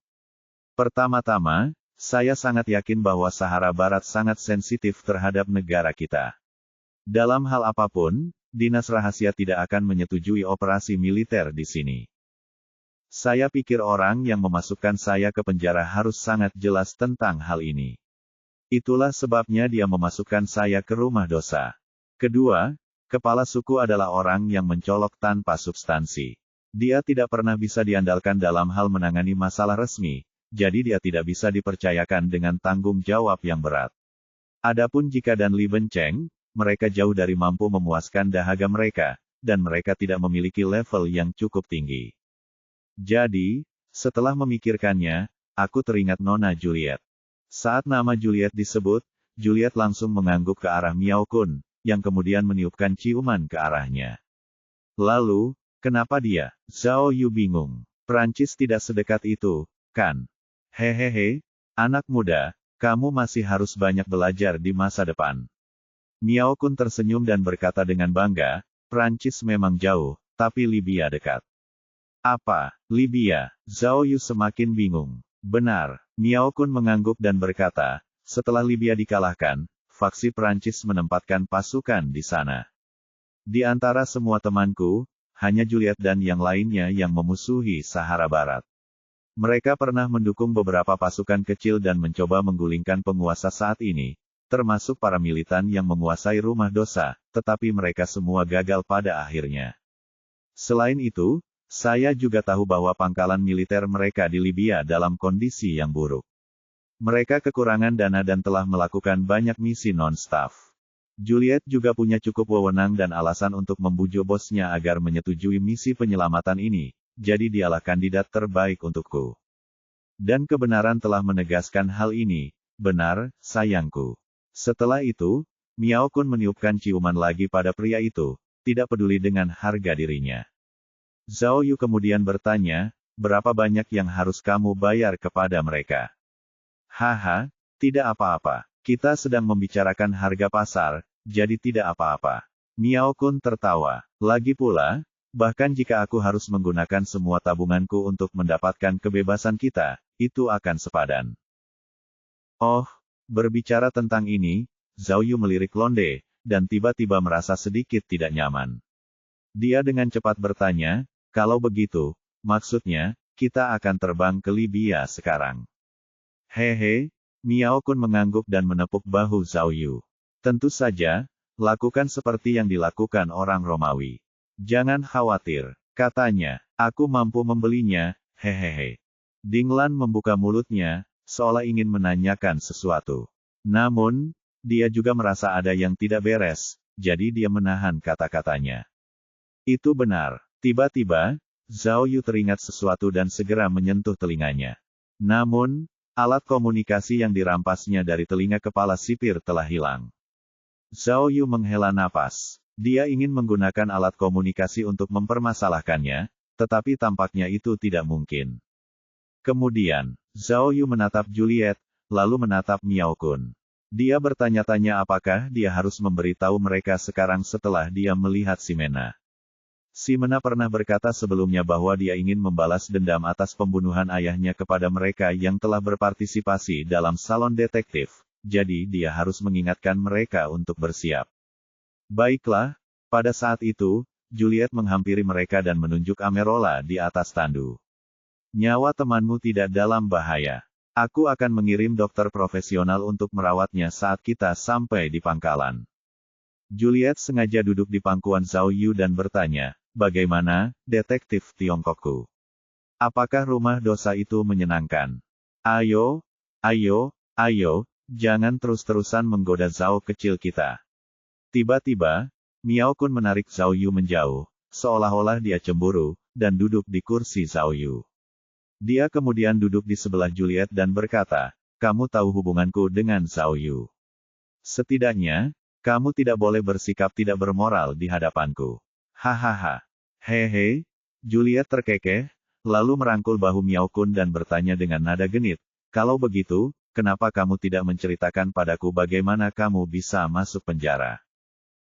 Pertama-tama, saya sangat yakin bahwa Sahara Barat sangat sensitif terhadap negara kita. Dalam hal apapun, Dinas Rahasia tidak akan menyetujui operasi militer di sini. Saya pikir orang yang memasukkan saya ke penjara harus sangat jelas tentang hal ini. Itulah sebabnya dia memasukkan saya ke rumah dosa. Kedua, kepala suku adalah orang yang mencolok tanpa substansi. Dia tidak pernah bisa diandalkan dalam hal menangani masalah resmi, jadi dia tidak bisa dipercayakan dengan tanggung jawab yang berat. Adapun Jika dan Li Benceng, mereka jauh dari mampu memuaskan dahaga mereka, dan mereka tidak memiliki level yang cukup tinggi. Jadi, setelah memikirkannya, aku teringat Nona Juliet. Saat nama Juliet disebut, Juliet langsung mengangguk ke arah Miao Kun, yang kemudian meniupkan ciuman ke arahnya. Lalu, kenapa dia? Zhao Yu bingung. Prancis tidak sedekat itu, kan? Hehehe, anak muda, kamu masih harus banyak belajar di masa depan. Miao Kun tersenyum dan berkata dengan bangga, Prancis memang jauh, tapi Libya dekat. Apa, Libya? Zhao Yu semakin bingung. Benar, Miao Kun mengangguk dan berkata, setelah Libya dikalahkan, faksi Prancis menempatkan pasukan di sana. Di antara semua temanku, hanya Juliet dan yang lainnya yang memusuhi Sahara Barat. Mereka pernah mendukung beberapa pasukan kecil dan mencoba menggulingkan penguasa saat ini, termasuk para militan yang menguasai rumah dosa, tetapi mereka semua gagal pada akhirnya. Selain itu, saya juga tahu bahwa pangkalan militer mereka di Libya dalam kondisi yang buruk. Mereka kekurangan dana dan telah melakukan banyak misi non-staff. Juliet juga punya cukup wewenang dan alasan untuk membujuk bosnya agar menyetujui misi penyelamatan ini. Jadi dialah kandidat terbaik untukku. Dan kebenaran telah menegaskan hal ini, benar, sayangku. Setelah itu, Miao Kun meniupkan ciuman lagi pada pria itu, tidak peduli dengan harga dirinya. Zhao Yu kemudian bertanya, berapa banyak yang harus kamu bayar kepada mereka? Haha, tidak apa-apa. Kita sedang membicarakan harga pasar, jadi tidak apa-apa. Miao Kun tertawa. Lagi pula, bahkan jika aku harus menggunakan semua tabunganku untuk mendapatkan kebebasan kita, itu akan sepadan. Oh, berbicara tentang ini, Zhao Yu melirik Londe, dan tiba-tiba merasa sedikit tidak nyaman. Dia dengan cepat bertanya, kalau begitu, maksudnya, kita akan terbang ke Libya sekarang. Hehe, Miao Kun mengangguk dan menepuk bahu Zhao Yu. Tentu saja, lakukan seperti yang dilakukan orang Romawi. Jangan khawatir, katanya, aku mampu membelinya, hehehe. Dinglan membuka mulutnya, seolah ingin menanyakan sesuatu. Namun, dia juga merasa ada yang tidak beres, jadi dia menahan kata-katanya. Itu benar. Tiba-tiba, Zhao Yu teringat sesuatu dan segera menyentuh telinganya. Namun, alat komunikasi yang dirampasnya dari telinga kepala sipir telah hilang. Zhao Yu menghela napas. Dia ingin menggunakan alat komunikasi untuk mempermasalahkannya, tetapi tampaknya itu tidak mungkin. Kemudian, Zhao Yu menatap Juliet, lalu menatap Miao Kun. Dia bertanya-tanya apakah dia harus memberitahu mereka sekarang setelah dia melihat Ximena. Ximena pernah berkata sebelumnya bahwa dia ingin membalas dendam atas pembunuhan ayahnya kepada mereka yang telah berpartisipasi dalam salon detektif, jadi dia harus mengingatkan mereka untuk bersiap. Baiklah, pada saat itu, Juliet menghampiri mereka dan menunjuk Amerola di atas tandu. Nyawa temanmu tidak dalam bahaya. Aku akan mengirim dokter profesional untuk merawatnya saat kita sampai di pangkalan. Juliet sengaja duduk di pangkuan Zhao Yu dan bertanya, bagaimana, detektif Tiongkokku? Apakah rumah dosa itu menyenangkan? Ayo, jangan terus-terusan menggoda Zhao kecil kita. Tiba-tiba, Miao Kun menarik Zhao Yu menjauh, seolah-olah dia cemburu, dan duduk di kursi Zhao Yu. Dia kemudian duduk di sebelah Juliet dan berkata, kamu tahu hubunganku dengan Zhao Yu. Setidaknya, kamu tidak boleh bersikap tidak bermoral di hadapanku. Hahaha. Hehe. Juliet terkekeh, lalu merangkul bahu Miao Kun dan bertanya dengan nada genit, kalau begitu, kenapa kamu tidak menceritakan padaku bagaimana kamu bisa masuk penjara?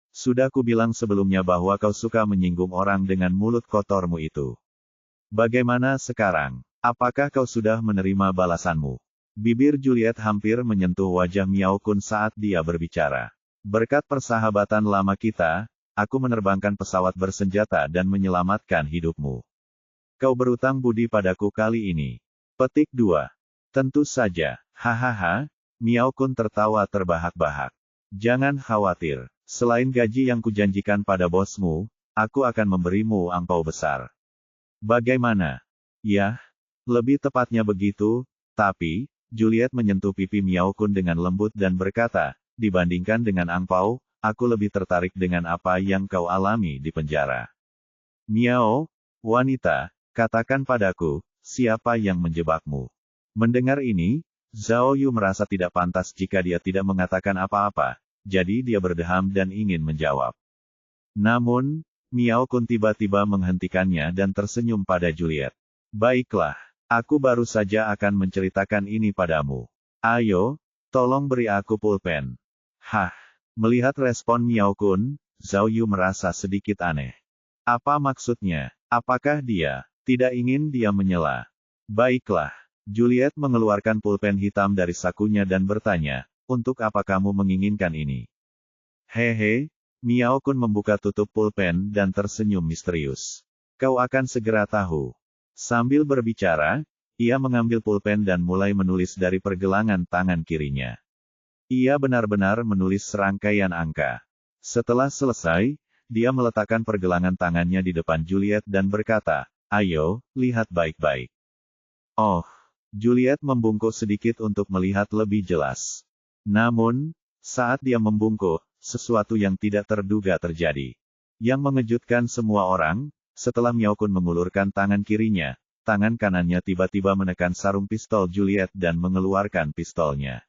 Sudah kubilang sebelumnya bahwa kau suka menyinggung orang dengan mulut kotormu itu. Bagaimana sekarang? Apakah kau sudah menerima balasanmu? Bibir Juliet hampir menyentuh wajah Miao Kun saat dia berbicara. Berkat persahabatan lama kita, aku menerbangkan pesawat bersenjata dan menyelamatkan hidupmu. Kau berutang budi padaku kali ini. Petik 2. Tentu saja. Hahaha. Miao Kun tertawa terbahak-bahak. Jangan khawatir. Selain gaji yang kujanjikan pada bosmu, aku akan memberimu angpau besar. Bagaimana? Yah, lebih tepatnya begitu, tapi, Juliet menyentuh pipi Miao Kun dengan lembut dan berkata, dibandingkan dengan angpau, aku lebih tertarik dengan apa yang kau alami di penjara. Miao, wanita, katakan padaku, siapa yang menjebakmu? Mendengar ini, Zhao Yu merasa tidak pantas jika dia tidak mengatakan apa-apa. Jadi dia berdeham dan ingin menjawab. Namun, Miao Kun tiba-tiba menghentikannya dan tersenyum pada Juliet. Baiklah, aku baru saja akan menceritakan ini padamu. Ayo, tolong beri aku pulpen. Hah, melihat respon Miao Kun, Zhao Yu merasa sedikit aneh. Apa maksudnya? Apakah dia tidak ingin dia menyela? Baiklah, Juliet mengeluarkan pulpen hitam dari sakunya dan bertanya, untuk apa kamu menginginkan ini? Hehe, Miao Kun membuka tutup pulpen dan tersenyum misterius. Kau akan segera tahu. Sambil berbicara, ia mengambil pulpen dan mulai menulis dari pergelangan tangan kirinya. Ia benar-benar menulis serangkaian angka. Setelah selesai, dia meletakkan pergelangan tangannya di depan Juliet dan berkata, ayo, lihat baik-baik. Oh, Juliet membungkuk sedikit untuk melihat lebih jelas. Namun, saat dia membungkuk, sesuatu yang tidak terduga terjadi. Yang mengejutkan semua orang, setelah Miao Kun mengulurkan tangan kirinya, tangan kanannya tiba-tiba menekan sarung pistol Juliet dan mengeluarkan pistolnya.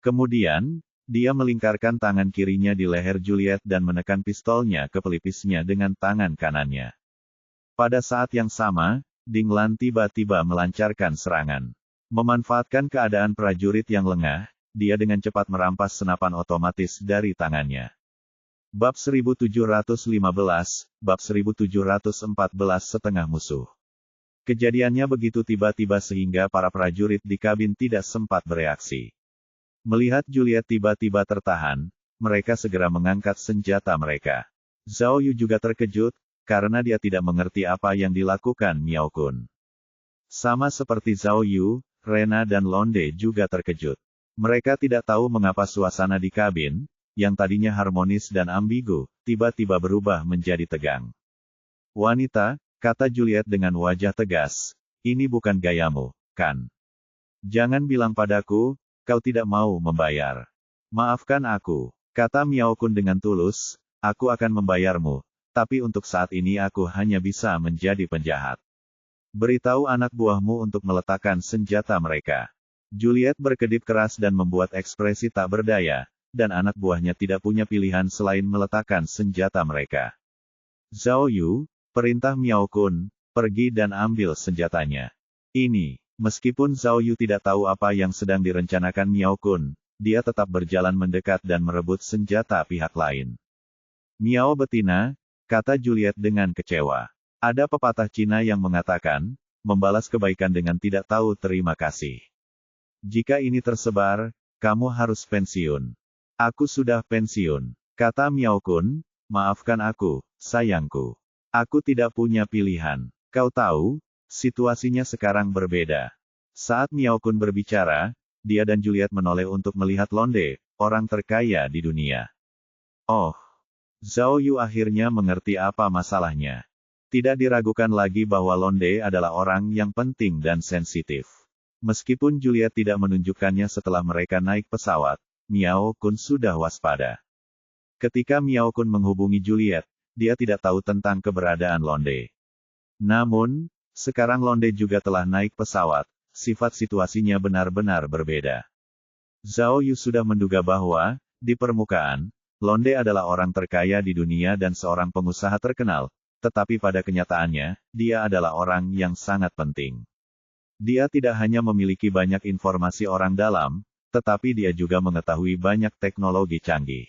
Kemudian, dia melingkarkan tangan kirinya di leher Juliet dan menekan pistolnya ke pelipisnya dengan tangan kanannya. Pada saat yang sama, Ding Lan tiba-tiba melancarkan serangan. Memanfaatkan keadaan prajurit yang lengah, dia dengan cepat merampas senapan otomatis dari tangannya. Bab 1715, Bab 1714 setengah musuh. Kejadiannya begitu tiba-tiba sehingga para prajurit di kabin tidak sempat bereaksi. Melihat Juliet tiba-tiba tertahan, mereka segera mengangkat senjata mereka. Zhao Yu juga terkejut, karena dia tidak mengerti apa yang dilakukan Miao Kun. Sama seperti Zhao Yu, Rena dan Londe juga terkejut. Mereka tidak tahu mengapa suasana di kabin, yang tadinya harmonis dan ambigu, tiba-tiba berubah menjadi tegang. Wanita, kata Juliet dengan wajah tegas, ini bukan gayamu, kan? Jangan bilang padaku, kau tidak mau membayar. Maafkan aku, kata Miao Kun dengan tulus, aku akan membayarmu, tapi untuk saat ini aku hanya bisa menjadi penjahat. Beritahu anak buahmu untuk meletakkan senjata mereka. Juliet berkedip keras dan membuat ekspresi tak berdaya, dan anak buahnya tidak punya pilihan selain meletakkan senjata mereka. Zhao Yu, perintah Miao Kun, pergi dan ambil senjatanya. Ini, Meskipun Zhao Yu tidak tahu apa yang sedang direncanakan Miao Kun, dia tetap berjalan mendekat dan merebut senjata pihak lain. Miao betina, kata Juliet dengan kecewa. Ada pepatah Cina yang mengatakan, membalas kebaikan dengan tidak tahu terima kasih. Jika ini tersebar, kamu harus pensiun. Aku sudah pensiun, kata Miao Kun, maafkan aku, sayangku. Aku tidak punya pilihan. Kau tahu, situasinya sekarang berbeda. Saat Miao Kun berbicara, dia dan Juliet menoleh untuk melihat Londe, orang terkaya di dunia. Oh, Zhao Yu akhirnya mengerti apa masalahnya. Tidak diragukan lagi bahwa Londe adalah orang yang penting dan sensitif. Meskipun Juliet tidak menunjukkannya setelah mereka naik pesawat, Miao Kun sudah waspada. Ketika Miao Kun menghubungi Juliet, dia tidak tahu tentang keberadaan Londe. Namun, sekarang Londe juga telah naik pesawat, sifat situasinya benar-benar berbeda. Zhao Yu sudah menduga bahwa, di permukaan, Londe adalah orang terkaya di dunia dan seorang pengusaha terkenal, tetapi pada kenyataannya, dia adalah orang yang sangat penting. Dia tidak hanya memiliki banyak informasi orang dalam, tetapi dia juga mengetahui banyak teknologi canggih.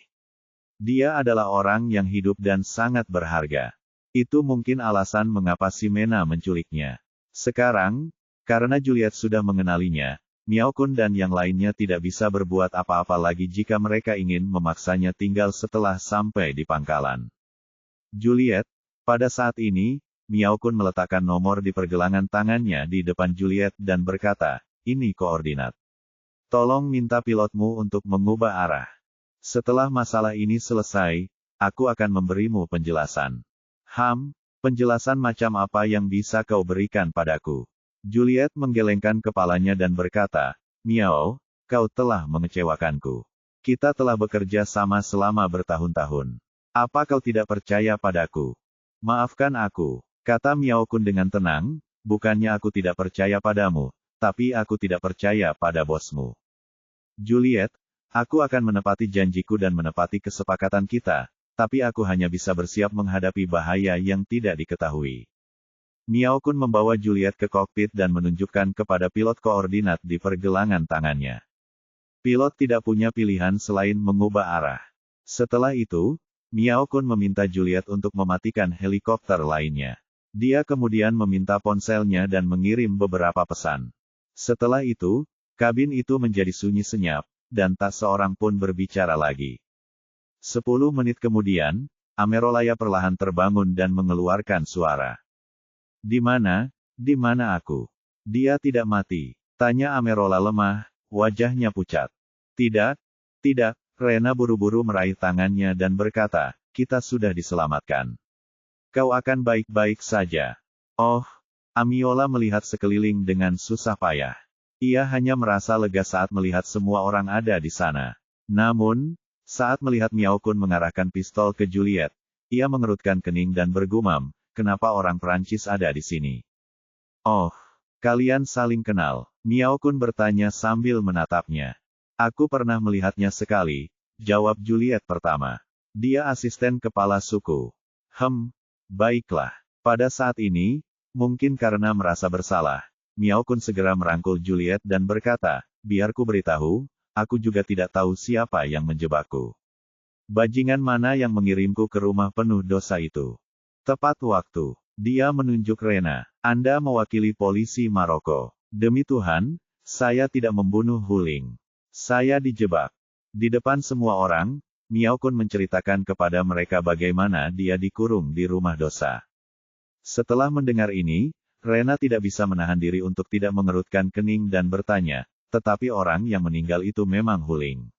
Dia adalah orang yang hidup dan sangat berharga. Itu mungkin alasan mengapa si Mena menculiknya. Sekarang, karena Juliet sudah mengenalinya, Miao Kun dan yang lainnya tidak bisa berbuat apa-apa lagi jika mereka ingin memaksanya tinggal setelah sampai di pangkalan. Juliet, pada saat ini, Miao Kun meletakkan nomor di pergelangan tangannya di depan Juliet dan berkata, ini koordinat. Tolong minta pilotmu untuk mengubah arah. Setelah masalah ini selesai, aku akan memberimu penjelasan. Penjelasan macam apa yang bisa kau berikan padaku? Juliet menggelengkan kepalanya dan berkata, Miao, kau telah mengecewakanku. Kita telah bekerja sama selama bertahun-tahun. Apa kau tidak percaya padaku? Maafkan aku, kata Miao Kun dengan tenang, bukannya aku tidak percaya padamu, tapi aku tidak percaya pada bosmu. Juliet, aku akan menepati janjiku dan menepati kesepakatan kita, tapi aku hanya bisa bersiap menghadapi bahaya yang tidak diketahui. Miao Kun membawa Juliet ke kokpit dan menunjukkan kepada pilot koordinat di pergelangan tangannya. Pilot tidak punya pilihan selain mengubah arah. Setelah itu, Miao Kun meminta Juliet untuk mematikan helikopter lainnya. Dia kemudian meminta ponselnya dan mengirim beberapa pesan. Setelah itu, kabin itu menjadi sunyi senyap, dan tak seorang pun berbicara lagi. 10 menit kemudian, Amerolaya perlahan terbangun dan mengeluarkan suara. Di mana aku? Dia tidak mati, tanya Amerola lemah, wajahnya pucat. Tidak, Rena buru-buru meraih tangannya dan berkata, kita sudah diselamatkan. Kau akan baik-baik saja. Oh, Amiola melihat sekeliling dengan susah payah. Ia hanya merasa lega saat melihat semua orang ada di sana. Namun, saat melihat Miao Kun mengarahkan pistol ke Juliet, ia mengerutkan kening dan bergumam, kenapa orang Prancis ada di sini? Oh, kalian saling kenal, Miao Kun bertanya sambil menatapnya. Aku pernah melihatnya sekali, jawab Juliet pertama. Dia asisten kepala suku. Baiklah. Pada saat ini, mungkin karena merasa bersalah, Miao Kun segera merangkul Juliet dan berkata, biar ku beritahu, aku juga tidak tahu siapa yang menjebakku. Bajingan mana yang mengirimku ke rumah penuh dosa itu? Tepat waktu. Dia menunjuk Rena. Anda mewakili polisi Maroko. Demi Tuhan, saya tidak membunuh Huling. Saya dijebak. Di depan semua orang, Miao Kun menceritakan kepada mereka bagaimana dia dikurung di rumah dosa. Setelah mendengar ini, Rena tidak bisa menahan diri untuk tidak mengerutkan kening dan bertanya, tetapi orang yang meninggal itu memang Huling.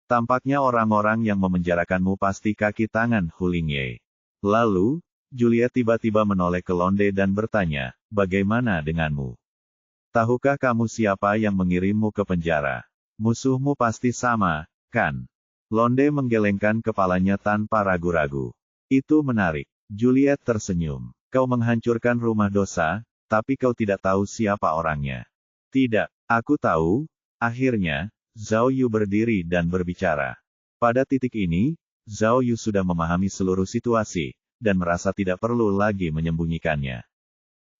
Tampaknya orang-orang yang memenjarakanmu pasti kaki tangan Huling Ye. Lalu, Juliet tiba-tiba menoleh ke Londe dan bertanya, bagaimana denganmu? Tahukah kamu siapa yang mengirimmu ke penjara? Musuhmu pasti sama, kan? Londe menggelengkan kepalanya tanpa ragu-ragu. Itu menarik. Juliet tersenyum. Kau menghancurkan rumah dosa, tapi kau tidak tahu siapa orangnya. Tidak, aku tahu. Akhirnya, Zhao Yu berdiri dan berbicara. Pada titik ini, Zhao Yu sudah memahami seluruh situasi, dan merasa tidak perlu lagi menyembunyikannya.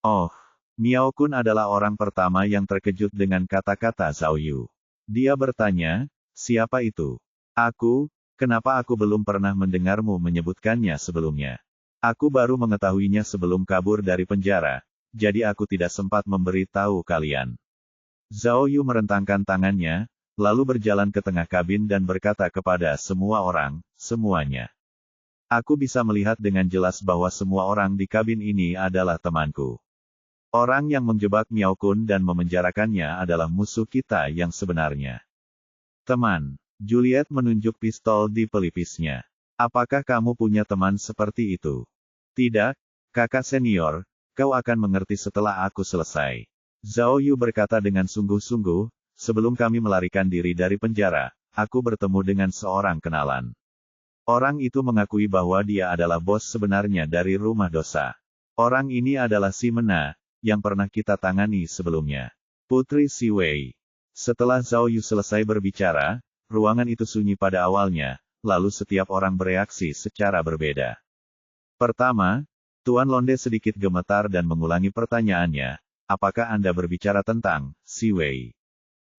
Oh, Miao Kun adalah orang pertama yang terkejut dengan kata-kata Zhao Yu. Dia bertanya, siapa itu? Aku, kenapa aku belum pernah mendengarmu menyebutkannya sebelumnya? Aku baru mengetahuinya sebelum kabur dari penjara, jadi aku tidak sempat memberi tahu kalian. Zhao Yu merentangkan tangannya, lalu berjalan ke tengah kabin dan berkata kepada semua orang, semuanya. Aku bisa melihat dengan jelas bahwa semua orang di kabin ini adalah temanku. Orang yang menjebak Miao Kun dan memenjarakannya adalah musuh kita yang sebenarnya. Teman, Juliet menunjuk pistol di pelipisnya. Apakah kamu punya teman seperti itu? Tidak, kakak senior, kau akan mengerti setelah aku selesai. Zhao Yu berkata dengan sungguh-sungguh, sebelum kami melarikan diri dari penjara, aku bertemu dengan seorang kenalan. Orang itu mengakui bahwa dia adalah bos sebenarnya dari rumah dosa. Orang ini adalah Si Mena, yang pernah kita tangani sebelumnya. Putri Si Wei. Setelah Zhao Yu selesai berbicara, ruangan itu sunyi pada awalnya, lalu setiap orang bereaksi secara berbeda. Pertama, Tuan Londe sedikit gemetar dan mengulangi pertanyaannya, apakah Anda berbicara tentang Si Wei?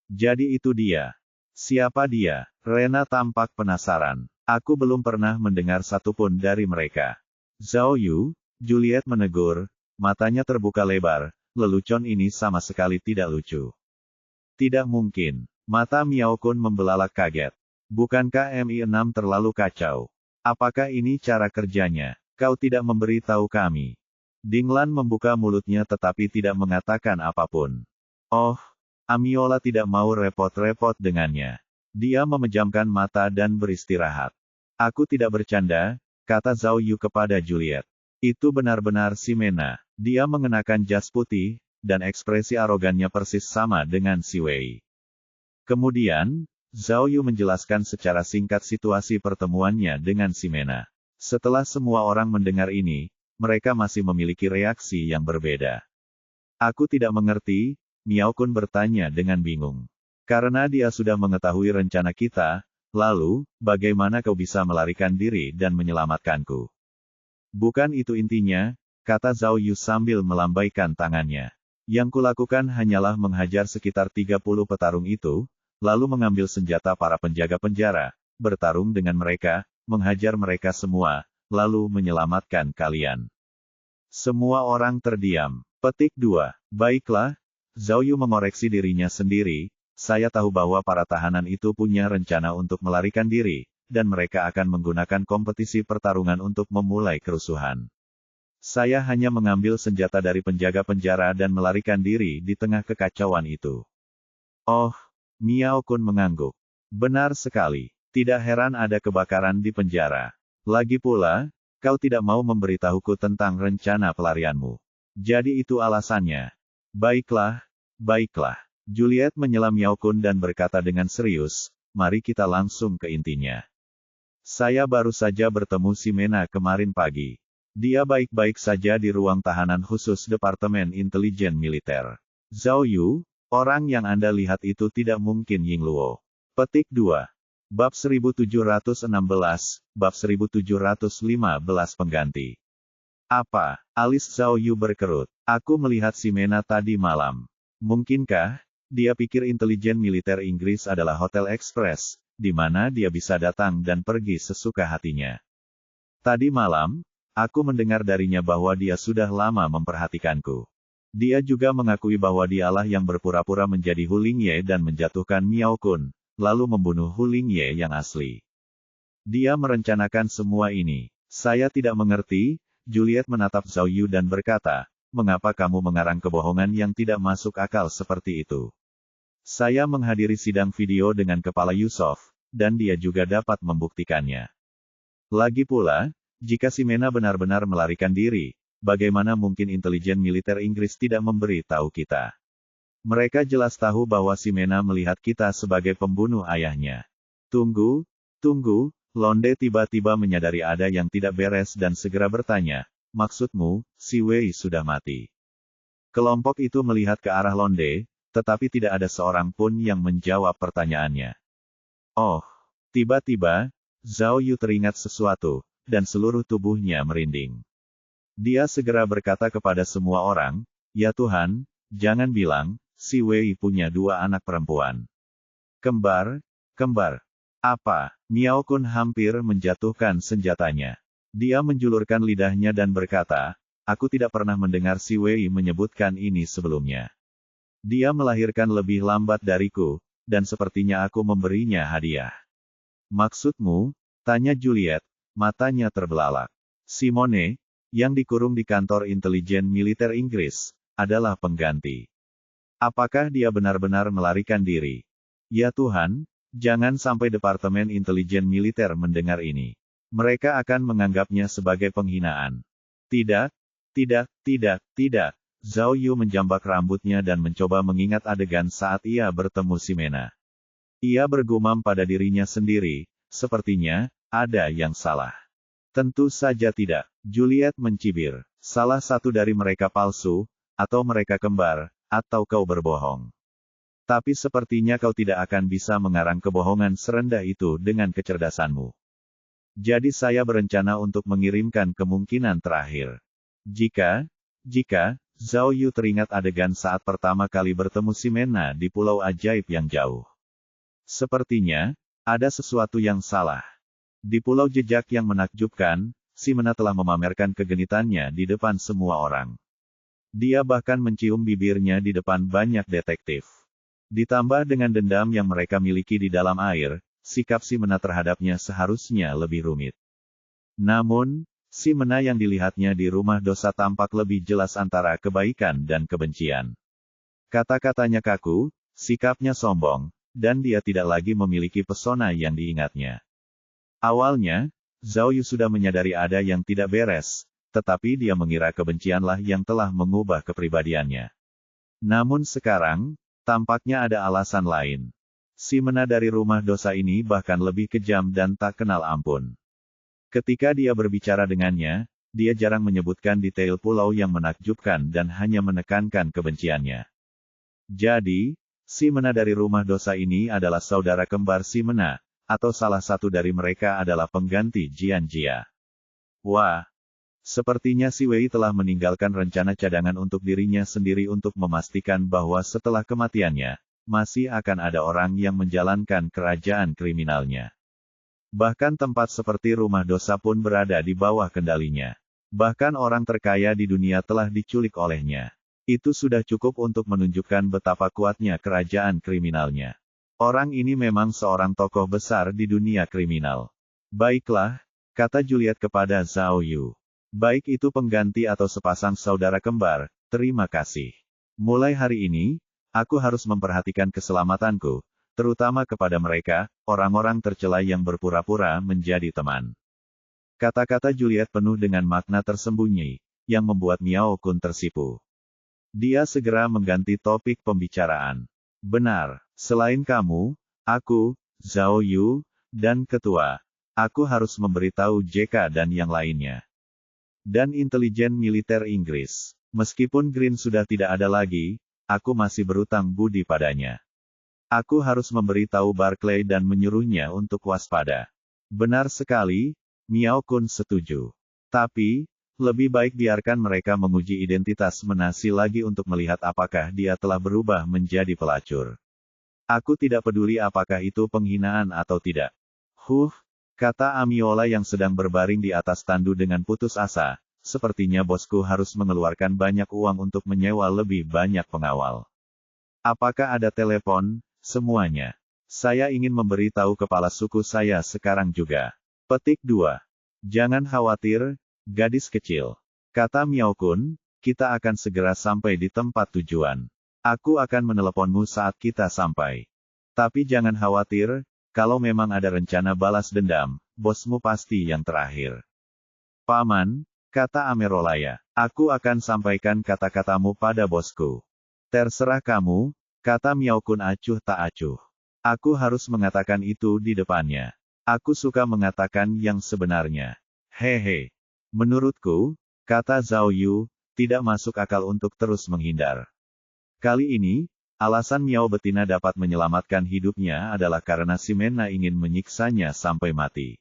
Jadi itu dia. Siapa dia? Rena tampak penasaran. Aku belum pernah mendengar satupun dari mereka. Zhao Yu, Juliet menegur, matanya terbuka lebar, lelucon ini sama sekali tidak lucu. Tidak mungkin. Mata Miao Kun membelalak kaget. Bukankah MI6 terlalu kacau? Apakah ini cara kerjanya? Kau tidak memberi tahu kami. Dinglan membuka mulutnya tetapi tidak mengatakan apapun. Oh, Amiola tidak mau repot-repot dengannya. Dia memejamkan mata dan beristirahat. Aku tidak bercanda, kata Zhao Yu kepada Juliet. Itu benar-benar Si Mena. Dia mengenakan jas putih, dan ekspresi arogannya persis sama dengan Si Wei. Kemudian, Zhao Yu menjelaskan secara singkat situasi pertemuannya dengan Si Mena. Setelah semua orang mendengar ini, mereka masih memiliki reaksi yang berbeda. Aku tidak mengerti, Miao Kun bertanya dengan bingung. Karena dia sudah mengetahui rencana kita, lalu, bagaimana kau bisa melarikan diri dan menyelamatkanku? Bukan itu intinya, kata Zhao Yu sambil melambaikan tangannya. Yang kulakukan hanyalah menghajar sekitar 30 petarung itu, lalu mengambil senjata para penjaga penjara, bertarung dengan mereka, menghajar mereka semua, lalu menyelamatkan kalian. Semua orang terdiam. Petik 2. Baiklah, Zhao Yu mengoreksi dirinya sendiri. Saya tahu bahwa para tahanan itu punya rencana untuk melarikan diri, dan mereka akan menggunakan kompetisi pertarungan untuk memulai kerusuhan. Saya hanya mengambil senjata dari penjaga penjara dan melarikan diri di tengah kekacauan itu. Oh, Miao Kun mengangguk. Benar sekali. Tidak heran ada kebakaran di penjara. Lagi pula, kau tidak mau memberitahuku tentang rencana pelarianmu. Jadi itu alasannya. Baiklah, baiklah. Juliet menyela Miao Kun dan berkata dengan serius, mari kita langsung ke intinya. Saya baru saja bertemu Si Mena kemarin pagi. Dia baik-baik saja di ruang tahanan khusus Departemen Intelijen Militer. Zhao Yu, orang yang Anda lihat itu tidak mungkin Ying Luo. Petik 2. Bab 1716, Bab 1715 pengganti. Apa? Alis Zhao Yu berkerut. Aku melihat Si Mena tadi malam. Mungkinkah dia pikir intelijen militer Inggris adalah Hotel Express, di mana dia bisa datang dan pergi sesuka hatinya? Tadi malam, aku mendengar darinya bahwa dia sudah lama memperhatikanku. Dia juga mengakui bahwa dialah yang berpura-pura menjadi Hu Lingye dan menjatuhkan Miao Kun, lalu membunuh Hu Lingye yang asli. Dia merencanakan semua ini. Saya tidak mengerti. Juliet menatap Zhao Yu dan berkata, mengapa kamu mengarang kebohongan yang tidak masuk akal seperti itu? Saya menghadiri sidang video dengan Kepala Yusof, dan dia juga dapat membuktikannya. Lagi pula, jika Si Mena benar-benar melarikan diri, bagaimana mungkin intelijen militer Inggris tidak memberi tahu kita? Mereka jelas tahu bahwa Si Mena melihat kita sebagai pembunuh ayahnya. Tunggu, tunggu, Londe tiba-tiba menyadari ada yang tidak beres dan segera bertanya, maksudmu, Si Wei sudah mati? Kelompok itu melihat ke arah Londe, tetapi tidak ada seorang pun yang menjawab pertanyaannya. Oh, tiba-tiba, Zhao Yu teringat sesuatu, dan seluruh tubuhnya merinding. Dia segera berkata kepada semua orang, Ya Tuhan, jangan bilang, si Wei punya 2 anak perempuan. Kembar, kembar. Apa? Miao Kun hampir menjatuhkan senjatanya. Dia menjulurkan lidahnya dan berkata, aku tidak pernah mendengar si Wei menyebutkan ini sebelumnya. Dia melahirkan lebih lambat dariku, dan sepertinya aku memberinya hadiah. Maksudmu? Tanya Juliet, matanya terbelalak. Simone, yang dikurung di kantor intelijen militer Inggris, adalah pengganti. Apakah dia benar-benar melarikan diri? Ya Tuhan, jangan sampai Departemen Intelijen Militer mendengar ini. Mereka akan menganggapnya sebagai penghinaan. Tidak, tidak, tidak, tidak. Zhao Yu menjambak rambutnya dan mencoba mengingat adegan saat ia bertemu Ximena. Ia bergumam pada dirinya sendiri, sepertinya, ada yang salah. Tentu saja tidak. Juliet mencibir. Salah satu dari mereka palsu, atau mereka kembar, atau kau berbohong. Tapi sepertinya kau tidak akan bisa mengarang kebohongan serendah itu dengan kecerdasanmu. Jadi saya berencana untuk mengirimkan kemungkinan terakhir. Jika, Zhao Yu teringat adegan saat pertama kali bertemu Ximena di pulau ajaib yang jauh. Sepertinya, ada sesuatu yang salah. Di pulau jejak yang menakjubkan, Ximena telah memamerkan kegenitannya di depan semua orang. Dia bahkan mencium bibirnya di depan banyak detektif. Ditambah dengan dendam yang mereka miliki di dalam air, sikap Ximena terhadapnya seharusnya lebih rumit. Namun, Ximena yang dilihatnya di rumah dosa tampak lebih jelas antara kebaikan dan kebencian. Kata-katanya kaku, sikapnya sombong, dan dia tidak lagi memiliki pesona yang diingatnya. Awalnya, Zhao Yu sudah menyadari ada yang tidak beres, tetapi dia mengira kebencianlah yang telah mengubah kepribadiannya. Namun sekarang, tampaknya ada alasan lain. Ximena dari rumah dosa ini bahkan lebih kejam dan tak kenal ampun. Ketika dia berbicara dengannya, dia jarang menyebutkan detail pulau yang menakjubkan dan hanya menekankan kebenciannya. Jadi, Ximena dari rumah dosa ini adalah saudara kembar Ximena, atau salah satu dari mereka adalah pengganti Jian Jia. Wah! Sepertinya si Wei telah meninggalkan rencana cadangan untuk dirinya sendiri untuk memastikan bahwa setelah kematiannya, masih akan ada orang yang menjalankan kerajaan kriminalnya. Bahkan tempat seperti rumah dosa pun berada di bawah kendalinya. Bahkan orang terkaya di dunia telah diculik olehnya. Itu sudah cukup untuk menunjukkan betapa kuatnya kerajaan kriminalnya. Orang ini memang seorang tokoh besar di dunia kriminal. Baiklah, kata Juliet kepada Zhao Yu. Baik itu pengganti atau sepasang saudara kembar, terima kasih. Mulai hari ini, aku harus memperhatikan keselamatanku, terutama kepada mereka, orang-orang tercela yang berpura-pura menjadi teman. Kata-kata Juliet penuh dengan makna tersembunyi, yang membuat Miao Kun tersipu. Dia segera mengganti topik pembicaraan. Benar, selain kamu, aku, Zhao Yu, dan ketua, aku harus memberitahu JK dan yang lainnya. Dan intelijen militer Inggris. Meskipun Green sudah tidak ada lagi, aku masih berutang budi padanya. Aku harus memberitahu Barclay dan menyuruhnya untuk waspada. Benar sekali, Miao Kun setuju. Tapi, lebih baik biarkan mereka menguji identitas Menasi lagi untuk melihat apakah dia telah berubah menjadi pelacur. Aku tidak peduli apakah itu penghinaan atau tidak. Kata Amiola yang sedang berbaring di atas tandu dengan putus asa, sepertinya bosku harus mengeluarkan banyak uang untuk menyewa lebih banyak pengawal. Apakah ada telepon? Semuanya. Saya ingin memberitahu kepala suku saya sekarang juga. Petik 2. Jangan khawatir, gadis kecil. Kata Miao Kun, kita akan segera sampai di tempat tujuan. Aku akan meneleponmu saat kita sampai. Tapi jangan khawatir, kalau memang ada rencana balas dendam, bosmu pasti yang terakhir. Paman, kata Amerolaya, aku akan sampaikan kata-katamu pada bosku. Terserah kamu, kata Miao Kun acuh tak acuh. Aku harus mengatakan itu di depannya. Aku suka mengatakan yang sebenarnya. Hehe. Menurutku, kata Zhao Yu, tidak masuk akal untuk terus menghindar. Kali ini, alasan Miao betina dapat menyelamatkan hidupnya adalah karena Ximena ingin menyiksanya sampai mati.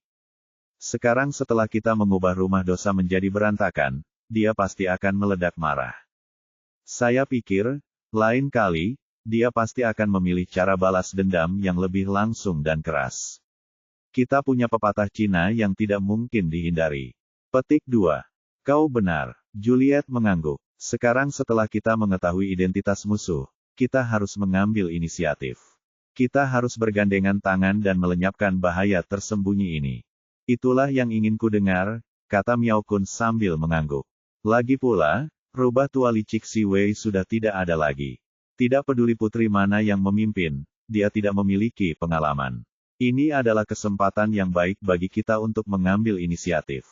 Sekarang setelah kita mengubah rumah dosa menjadi berantakan, dia pasti akan meledak marah. Saya pikir, lain kali, dia pasti akan memilih cara balas dendam yang lebih langsung dan keras. Kita punya pepatah Cina yang tidak mungkin dihindari. Petik 2. Kau benar. Juliet mengangguk. Sekarang setelah kita mengetahui identitas musuh, kita harus mengambil inisiatif. Kita harus bergandengan tangan dan melenyapkan bahaya tersembunyi ini. Itulah yang ingin ku dengar, kata Miao Kun sambil mengangguk. Lagi pula, rubah tua licik Si Wei sudah tidak ada lagi. Tidak peduli putri mana yang memimpin, dia tidak memiliki pengalaman. Ini adalah kesempatan yang baik bagi kita untuk mengambil inisiatif.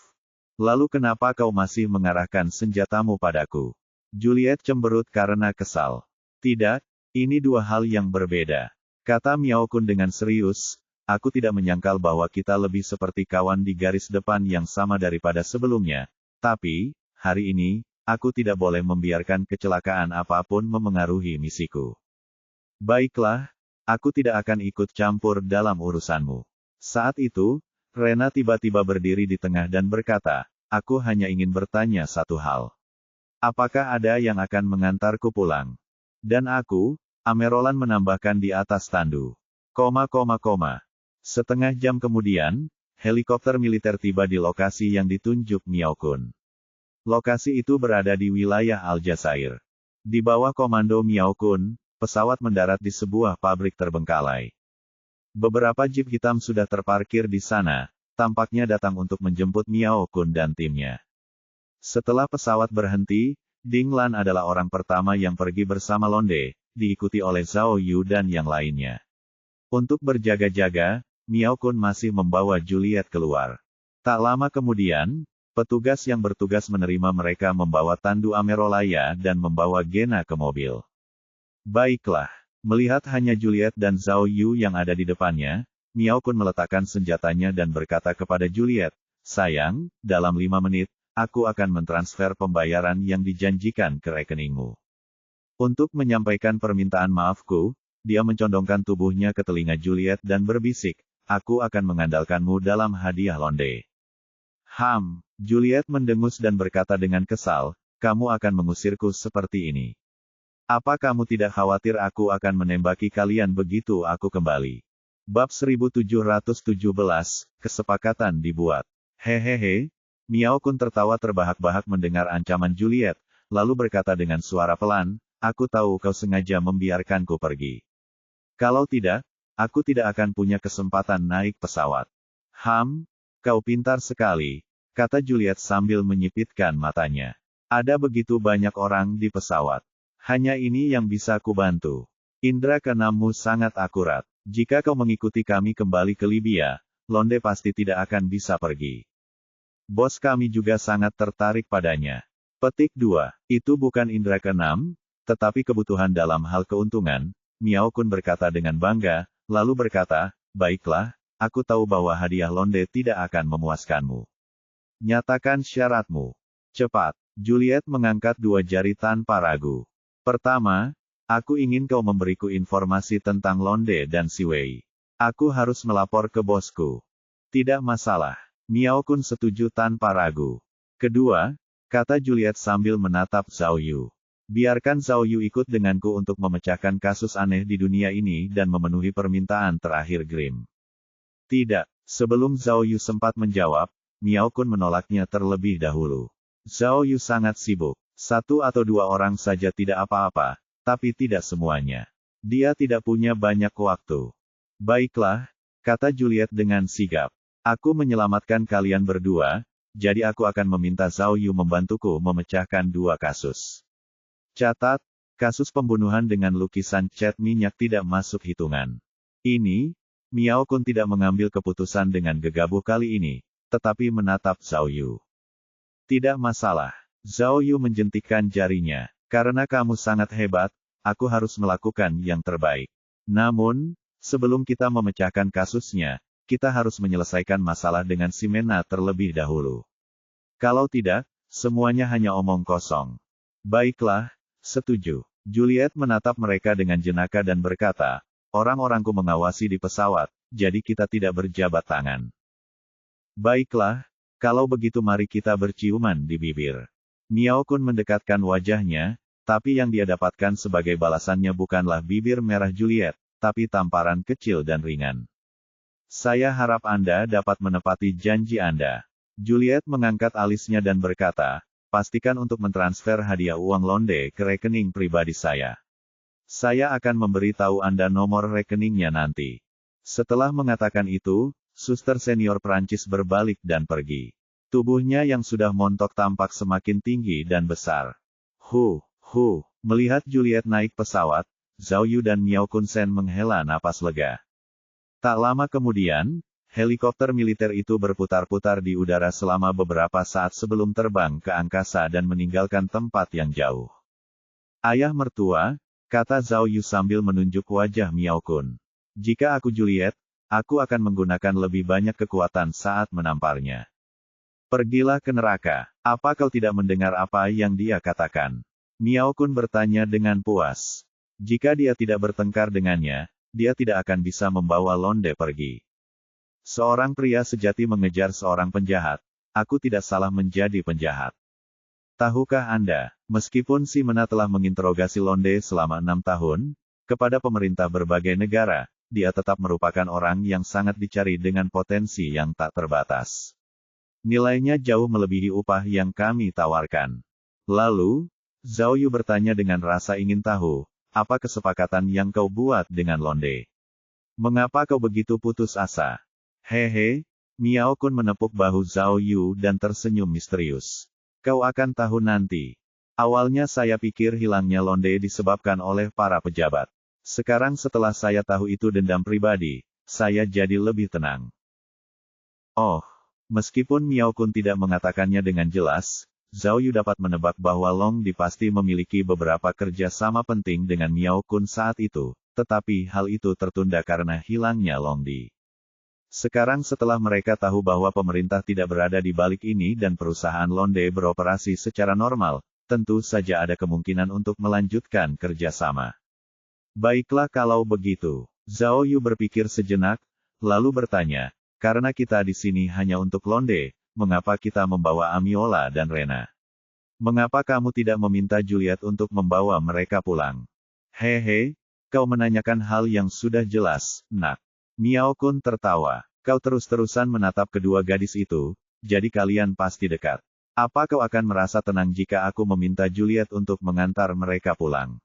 Lalu kenapa kau masih mengarahkan senjatamu padaku? Juliet cemberut karena kesal. Tidak, ini dua hal yang berbeda. Kata Miao Kun dengan serius, aku tidak menyangkal bahwa kita lebih seperti kawan di garis depan yang sama daripada sebelumnya. Tapi, hari ini, aku tidak boleh membiarkan kecelakaan apapun memengaruhi misiku. Baiklah, aku tidak akan ikut campur dalam urusanmu. Saat itu, Rena tiba-tiba berdiri di tengah dan berkata, aku hanya ingin bertanya satu hal. Apakah ada yang akan mengantarku pulang? Dan aku, Amerolan menambahkan di atas tandu. Setengah jam kemudian, helikopter militer tiba di lokasi yang ditunjuk Miao Kun. Lokasi itu berada di wilayah Aljazair. Di bawah komando Miao Kun, pesawat mendarat di sebuah pabrik terbengkalai. Beberapa jeep hitam sudah terparkir di sana, tampaknya datang untuk menjemput Miao Kun dan timnya. Setelah pesawat berhenti, Ding Lan adalah orang pertama yang pergi bersama Londe, diikuti oleh Zhao Yu dan yang lainnya. Untuk berjaga-jaga, Miao Kun masih membawa Juliet keluar. Tak lama kemudian, petugas yang bertugas menerima mereka membawa tandu Amerolaya dan membawa Gena ke mobil. Baiklah, melihat hanya Juliet dan Zhao Yu yang ada di depannya, Miao Kun meletakkan senjatanya dan berkata kepada Juliet, sayang, dalam 5 menit, aku akan mentransfer pembayaran yang dijanjikan ke rekeningmu. Untuk menyampaikan permintaan maafku, dia mencondongkan tubuhnya ke telinga Juliet dan berbisik, aku akan mengandalkanmu dalam hadiah Londe. Juliet mendengus dan berkata dengan kesal, kamu akan mengusirku seperti ini. Apa kamu tidak khawatir aku akan menembaki kalian begitu aku kembali? Bab 1717, kesepakatan dibuat. Hehehe, Miao Kun tertawa terbahak-bahak mendengar ancaman Juliet, lalu berkata dengan suara pelan, aku tahu kau sengaja membiarkanku pergi. Kalau tidak, aku tidak akan punya kesempatan naik pesawat. Kau pintar sekali, kata Juliet sambil menyipitkan matanya. Ada begitu banyak orang di pesawat. Hanya ini yang bisa kubantu. Indra keenammu sangat akurat. Jika kau mengikuti kami kembali ke Libya, Londe pasti tidak akan bisa pergi. Bos kami juga sangat tertarik padanya. Petik 2. Itu bukan indra keenam, tetapi kebutuhan dalam hal keuntungan, Miao Kun berkata dengan bangga, lalu berkata, baiklah, aku tahu bahwa hadiah Londe tidak akan memuaskanmu. Nyatakan syaratmu. Cepat. Juliet mengangkat 2 jari tanpa ragu. Pertama, aku ingin kau memberiku informasi tentang Londe dan Si Wei. Aku harus melapor ke bosku. Tidak masalah. Miao Kun setuju tanpa ragu. Kedua, kata Juliet sambil menatap Zhao Yu. Biarkan Zhao Yu ikut denganku untuk memecahkan kasus aneh di dunia ini dan memenuhi permintaan terakhir Grimm. Tidak, sebelum Zhao Yu sempat menjawab, Miao Kun menolaknya terlebih dahulu. Zhao Yu sangat sibuk. 1 atau 2 orang saja tidak apa-apa, tapi tidak semuanya. Dia tidak punya banyak waktu. Baiklah, kata Juliet dengan sigap. Aku menyelamatkan kalian berdua, jadi aku akan meminta Zhao Yu membantuku memecahkan 2 kasus. Catat, kasus pembunuhan dengan lukisan cat minyak tidak masuk hitungan. Ini, Miao Kun tidak mengambil keputusan dengan gegabah kali ini, tetapi menatap Zhao Yu. Tidak masalah. Zhao Yu menjentikkan jarinya. Karena kamu sangat hebat, aku harus melakukan yang terbaik. Namun, sebelum kita memecahkan kasusnya, kita harus menyelesaikan masalah dengan si Mena terlebih dahulu. Kalau tidak, semuanya hanya omong kosong. Baiklah, setuju. Juliet menatap mereka dengan jenaka dan berkata, orang-orangku mengawasi di pesawat, jadi kita tidak berjabat tangan. Baiklah, kalau begitu mari kita berciuman di bibir. Miao Kun mendekatkan wajahnya, Tapi yang dia dapatkan sebagai balasannya bukanlah bibir merah Juliet, tapi tamparan kecil dan ringan. Saya harap Anda dapat menepati janji Anda. Juliet mengangkat alisnya dan berkata, pastikan untuk mentransfer hadiah uang londe ke rekening pribadi saya. Saya akan memberitahu Anda nomor rekeningnya nanti. Setelah mengatakan itu, suster senior Prancis berbalik dan pergi. Tubuhnya yang sudah montok tampak semakin tinggi dan besar. Melihat Juliet naik pesawat, Zhao Yu dan Miao Kun-sen menghela napas lega. Tak lama kemudian, helikopter militer itu berputar-putar di udara selama beberapa saat sebelum terbang ke angkasa dan meninggalkan tempat yang jauh. Ayah mertua, kata Zhao Yu sambil menunjuk wajah Miao Kun. Jika aku Juliet, aku akan menggunakan lebih banyak kekuatan saat menamparnya. Pergilah ke neraka. Apa kau tidak mendengar apa yang dia katakan? Miao Kun bertanya dengan puas. Jika dia tidak bertengkar dengannya, dia tidak akan bisa membawa londe pergi. Seorang pria sejati mengejar seorang penjahat. Aku tidak salah menjadi penjahat. Tahukah Anda, meskipun si Mena telah menginterogasi londe selama 6 tahun, kepada pemerintah berbagai negara, dia tetap merupakan orang yang sangat dicari dengan potensi yang tak terbatas. Nilainya jauh melebihi upah yang kami tawarkan. Lalu, Zhao Yu bertanya dengan rasa ingin tahu, apa kesepakatan yang kau buat dengan londe? Mengapa kau begitu putus asa? Hehe, Miao Kun menepuk bahu Zhao Yu dan tersenyum misterius. Kau akan tahu nanti. Awalnya saya pikir hilangnya londe disebabkan oleh para pejabat. Sekarang setelah saya tahu itu dendam pribadi, saya jadi lebih tenang. Oh, meskipun Miao Kun tidak mengatakannya dengan jelas, Zhao Yu dapat menebak bahwa Long Di pasti memiliki beberapa kerja sama penting dengan Miao Kun saat itu, tetapi hal itu tertunda karena hilangnya Long Di. Sekarang setelah mereka tahu bahwa pemerintah tidak berada di balik ini dan perusahaan londe beroperasi secara normal, tentu saja ada kemungkinan untuk melanjutkan kerjasama. Baiklah kalau begitu, Zhao Yu berpikir sejenak, lalu bertanya, karena kita di sini hanya untuk londe, mengapa kita membawa Amiola dan Rena? Mengapa kamu tidak meminta Juliet untuk membawa mereka pulang? Hehe, kau menanyakan hal yang sudah jelas, nak. Miao Kun tertawa. Kau terus-terusan menatap kedua gadis itu, jadi kalian pasti dekat. Apa kau akan merasa tenang jika aku meminta Juliet untuk mengantar mereka pulang?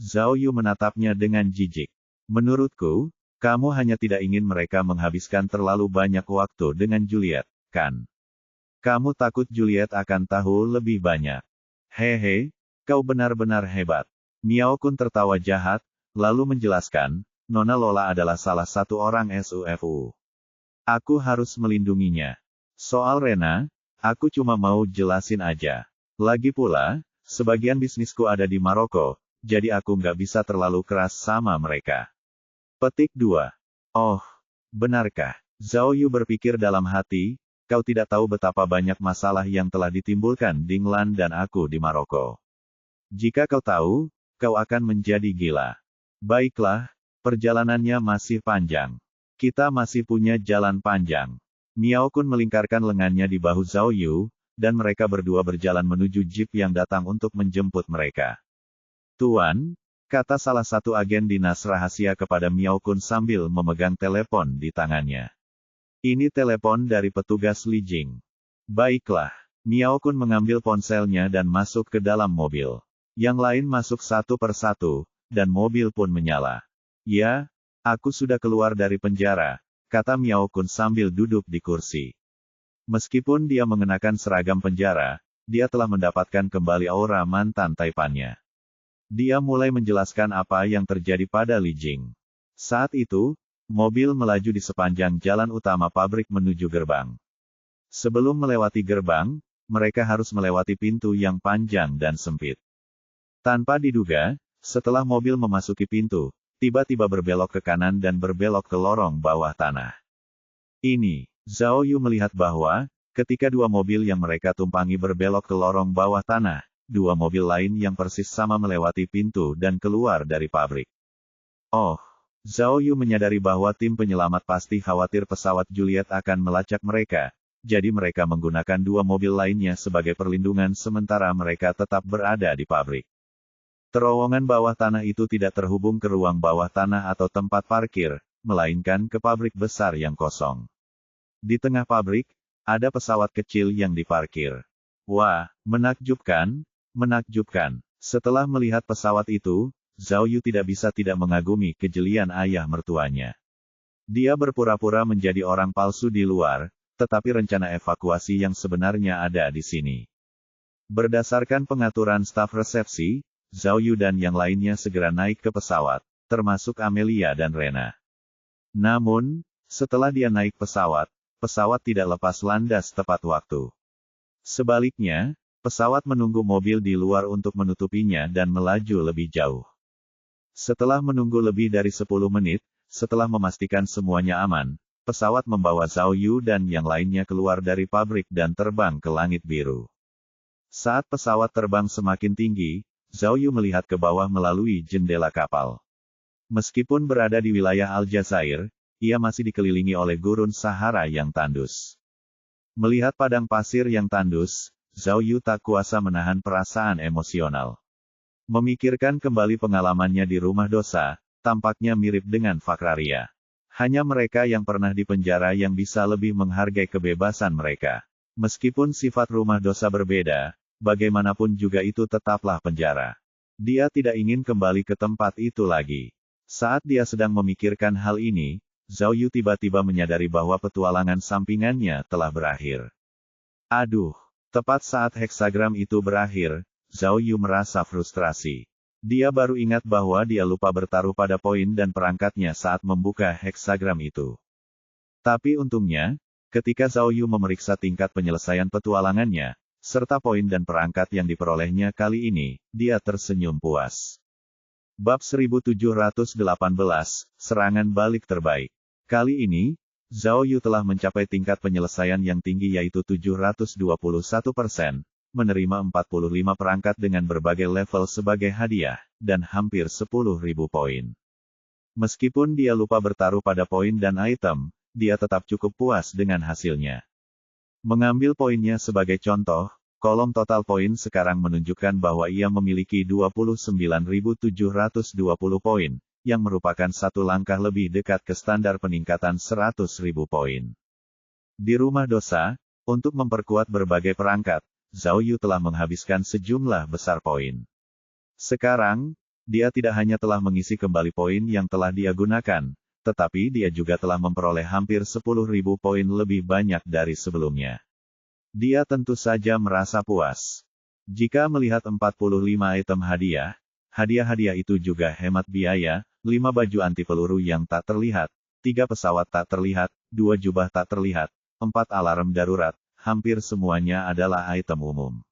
Zhao Yu menatapnya dengan jijik. Menurutku, kamu hanya tidak ingin mereka menghabiskan terlalu banyak waktu dengan Juliet, kan? Kamu takut Juliet akan tahu lebih banyak. Hehe, kau benar-benar hebat. Miao Kun tertawa jahat, lalu menjelaskan, Nona Lola adalah salah satu orang SUFU. Aku harus melindunginya. Soal Rena, aku cuma mau jelasin aja. Lagi pula, sebagian bisnisku ada di Maroko, jadi aku nggak bisa terlalu keras sama mereka. Petik 2. Oh, benarkah? Zhao Yu berpikir dalam hati, kau tidak tahu betapa banyak masalah yang telah ditimbulkan Dinglan dan aku di Maroko. Jika kau tahu, kau akan menjadi gila. Baiklah, perjalanannya masih panjang. Kita masih punya jalan panjang. Miao Kun melingkarkan lengannya di bahu Zhao Yu, dan mereka berdua berjalan menuju jeep yang datang untuk menjemput mereka. Tuan, kata salah satu agen dinas rahasia kepada Miao Kun sambil memegang telepon di tangannya. Ini telepon dari petugas Li Jing. Baiklah. Miao Kun mengambil ponselnya dan masuk ke dalam mobil. Yang lain masuk satu persatu, dan mobil pun menyala. Ya, aku sudah keluar dari penjara, kata Miao Kun sambil duduk di kursi. Meskipun dia mengenakan seragam penjara, dia telah mendapatkan kembali aura mantan taipannya. Dia mulai menjelaskan apa yang terjadi pada Li Jing. Saat itu, mobil melaju di sepanjang jalan utama pabrik menuju gerbang. Sebelum melewati gerbang, mereka harus melewati pintu yang panjang dan sempit. Tanpa diduga, setelah mobil memasuki pintu, tiba-tiba berbelok ke kanan dan berbelok ke lorong bawah tanah. Ini, Zhao Yu melihat bahwa, ketika dua mobil yang mereka tumpangi berbelok ke lorong bawah tanah, dua mobil lain yang persis sama melewati pintu dan keluar dari pabrik. Oh, Zhao Yu menyadari bahwa tim penyelamat pasti khawatir pesawat Juliet akan melacak mereka, jadi mereka menggunakan dua mobil lainnya sebagai perlindungan sementara mereka tetap berada di pabrik. Terowongan bawah tanah itu tidak terhubung ke ruang bawah tanah atau tempat parkir, melainkan ke pabrik besar yang kosong. Di tengah pabrik, ada pesawat kecil yang diparkir. Wah, menakjubkan, menakjubkan. Setelah melihat pesawat itu, Zhao Yu tidak bisa tidak mengagumi kejelian ayah mertuanya. Dia berpura-pura menjadi orang palsu di luar, tetapi rencana evakuasi yang sebenarnya ada di sini. Berdasarkan pengaturan staf resepsi, Zhao Yu dan yang lainnya segera naik ke pesawat, termasuk Amelia dan Rena. Namun, setelah dia naik pesawat tidak lepas landas tepat waktu. Sebaliknya, pesawat menunggu mobil di luar untuk menutupinya dan melaju lebih jauh. Setelah menunggu lebih dari 10 menit, setelah memastikan semuanya aman, pesawat membawa Zhao Yu dan yang lainnya keluar dari pabrik dan terbang ke langit biru. Saat pesawat terbang semakin tinggi, Zhao Yu melihat ke bawah melalui jendela kapal. Meskipun berada di wilayah Aljazair, ia masih dikelilingi oleh gurun Sahara yang tandus. Melihat padang pasir yang tandus, Zhao Yu tak kuasa menahan perasaan emosional. Memikirkan kembali pengalamannya di rumah dosa, tampaknya mirip dengan Fakraria. Hanya mereka yang pernah dipenjara yang bisa lebih menghargai kebebasan mereka. Meskipun sifat rumah dosa berbeda, bagaimanapun juga itu tetaplah penjara. Dia tidak ingin kembali ke tempat itu lagi. Saat dia sedang memikirkan hal ini, Zhao Yu tiba-tiba menyadari bahwa petualangan sampingannya telah berakhir. Aduh, tepat saat heksagram itu berakhir, Zhao Yu merasa frustrasi. Dia baru ingat bahwa dia lupa bertaruh pada poin dan perangkatnya saat membuka heksagram itu. Tapi untungnya, ketika Zhao Yu memeriksa tingkat penyelesaian petualangannya, serta poin dan perangkat yang diperolehnya kali ini, dia tersenyum puas. Bab 1718, Serangan Balik Terbaik. Kali ini, Zhao Yu telah mencapai tingkat penyelesaian yang tinggi yaitu 721%. Menerima 45 perangkat dengan berbagai level sebagai hadiah, dan hampir 10.000 poin. Meskipun dia lupa bertaruh pada poin dan item, dia tetap cukup puas dengan hasilnya. Mengambil poinnya sebagai contoh, kolom total poin sekarang menunjukkan bahwa ia memiliki 29.720 poin, yang merupakan satu langkah lebih dekat ke standar peningkatan 100.000 poin. Di rumah dosa, untuk memperkuat berbagai perangkat, Zhao Yu telah menghabiskan sejumlah besar poin. Sekarang, dia tidak hanya telah mengisi kembali poin yang telah dia gunakan, tetapi dia juga telah memperoleh hampir 10.000 poin lebih banyak dari sebelumnya. Dia tentu saja merasa puas. Jika melihat 45 item hadiah, hadiah-hadiah itu juga hemat biaya, 5 baju anti peluru yang tak terlihat, 3 pesawat tak terlihat, 2 jubah tak terlihat, 4 alarm darurat. Hampir semuanya adalah item umum.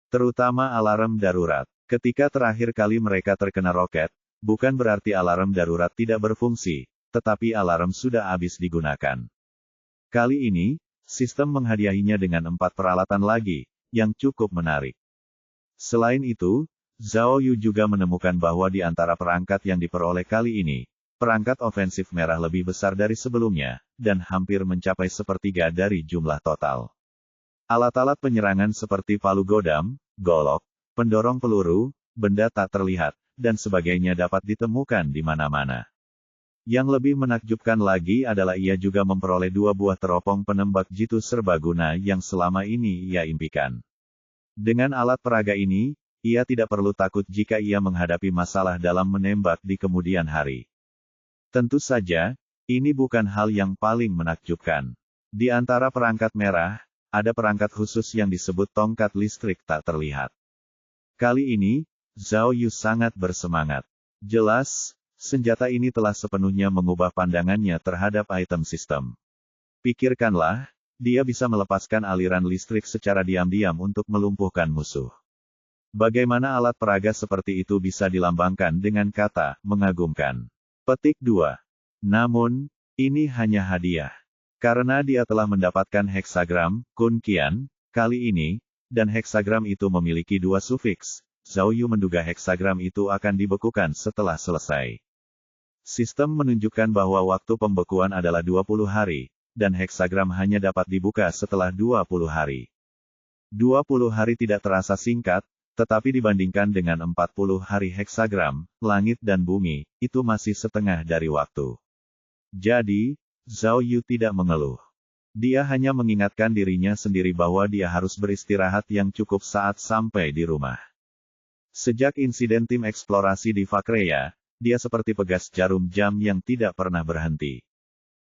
Terutama alarm darurat. Ketika terakhir kali mereka terkena roket, bukan berarti alarm darurat tidak berfungsi, tetapi alarm sudah habis digunakan. Kali ini, sistem menghadiahinya dengan 4 peralatan lagi, yang cukup menarik. Selain itu, Zhao Yu juga menemukan bahwa di antara perangkat yang diperoleh kali ini, perangkat ofensif merah lebih besar dari sebelumnya, dan hampir mencapai sepertiga dari jumlah total. Alat-alat penyerangan seperti palu godam, golok, pendorong peluru, benda tak terlihat, dan sebagainya dapat ditemukan di mana-mana. Yang lebih menakjubkan lagi adalah ia juga memperoleh 2 buah teropong penembak jitu serbaguna yang selama ini ia impikan. Dengan alat peraga ini, ia tidak perlu takut jika ia menghadapi masalah dalam menembak di kemudian hari. Tentu saja, ini bukan hal yang paling menakjubkan. Di antara perangkat merah, ada perangkat khusus yang disebut tongkat listrik tak terlihat. Kali ini, Zhao Yu sangat bersemangat. Jelas, senjata ini telah sepenuhnya mengubah pandangannya terhadap item sistem. Pikirkanlah, dia bisa melepaskan aliran listrik secara diam-diam untuk melumpuhkan musuh. Bagaimana alat peraga seperti itu bisa dilambangkan dengan kata mengagumkan? Petik 2. Namun, ini hanya hadiah. Karena dia telah mendapatkan heksagram, Kun Qian, kali ini, dan heksagram itu memiliki 2 sufiks, Zhao Yu menduga heksagram itu akan dibekukan setelah selesai. Sistem menunjukkan bahwa waktu pembekuan adalah 20 hari, dan heksagram hanya dapat dibuka setelah 20 hari. 20 hari tidak terasa singkat, tetapi dibandingkan dengan 40 hari heksagram, langit dan bumi, itu masih setengah dari waktu. Jadi, Zhao Yu tidak mengeluh. Dia hanya mengingatkan dirinya sendiri bahwa dia harus beristirahat yang cukup saat sampai di rumah. Sejak insiden tim eksplorasi di Vakreya, dia seperti pegas jarum jam yang tidak pernah berhenti.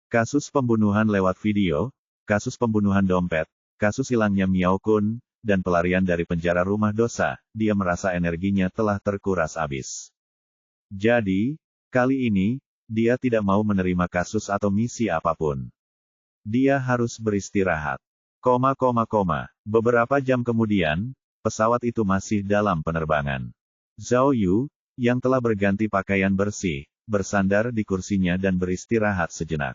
Kasus pembunuhan lewat video, kasus pembunuhan dompet, kasus hilangnya Miao Kun, dan pelarian dari penjara rumah dosa, dia merasa energinya telah terkuras habis. Jadi, kali ini, dia tidak mau menerima kasus atau misi apapun. Dia harus beristirahat. Beberapa jam kemudian, pesawat itu masih dalam penerbangan. Zhao Yu, yang telah berganti pakaian bersih, bersandar di kursinya dan beristirahat sejenak.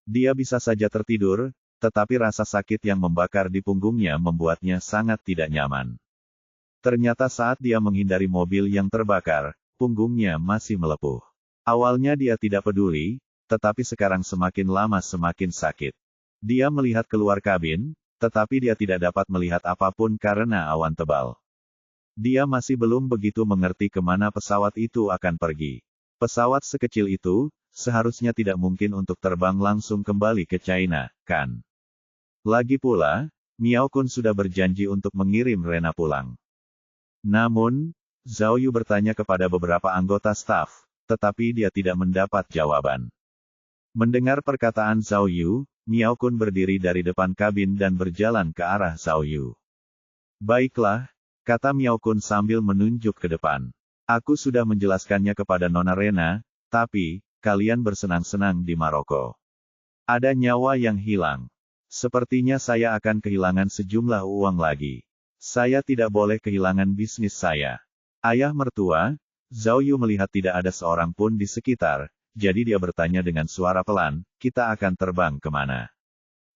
Dia bisa saja tertidur, tetapi rasa sakit yang membakar di punggungnya membuatnya sangat tidak nyaman. Ternyata saat dia menghindari mobil yang terbakar, punggungnya masih melepuh. Awalnya dia tidak peduli, tetapi sekarang semakin lama semakin sakit. Dia melihat keluar kabin, tetapi dia tidak dapat melihat apapun karena awan tebal. Dia masih belum begitu mengerti kemana pesawat itu akan pergi. Pesawat sekecil itu, seharusnya tidak mungkin untuk terbang langsung kembali ke China, kan? Lagi pula, Miao Kun sudah berjanji untuk mengirim Rena pulang. Namun, Zhao Yu bertanya kepada beberapa anggota staf, tetapi dia tidak mendapat jawaban. Mendengar perkataan Zhao Yu, Miao Kun berdiri dari depan kabin dan berjalan ke arah Zhao Yu. Baiklah, kata Miao Kun sambil menunjuk ke depan. Aku sudah menjelaskannya kepada Nona Rena, tapi, kalian bersenang-senang di Maroko. Ada nyawa yang hilang. Sepertinya saya akan kehilangan sejumlah uang lagi. Saya tidak boleh kehilangan bisnis saya. Ayah mertua, Zhao Yu melihat tidak ada seorang pun di sekitar, jadi dia bertanya dengan suara pelan, kita akan terbang kemana?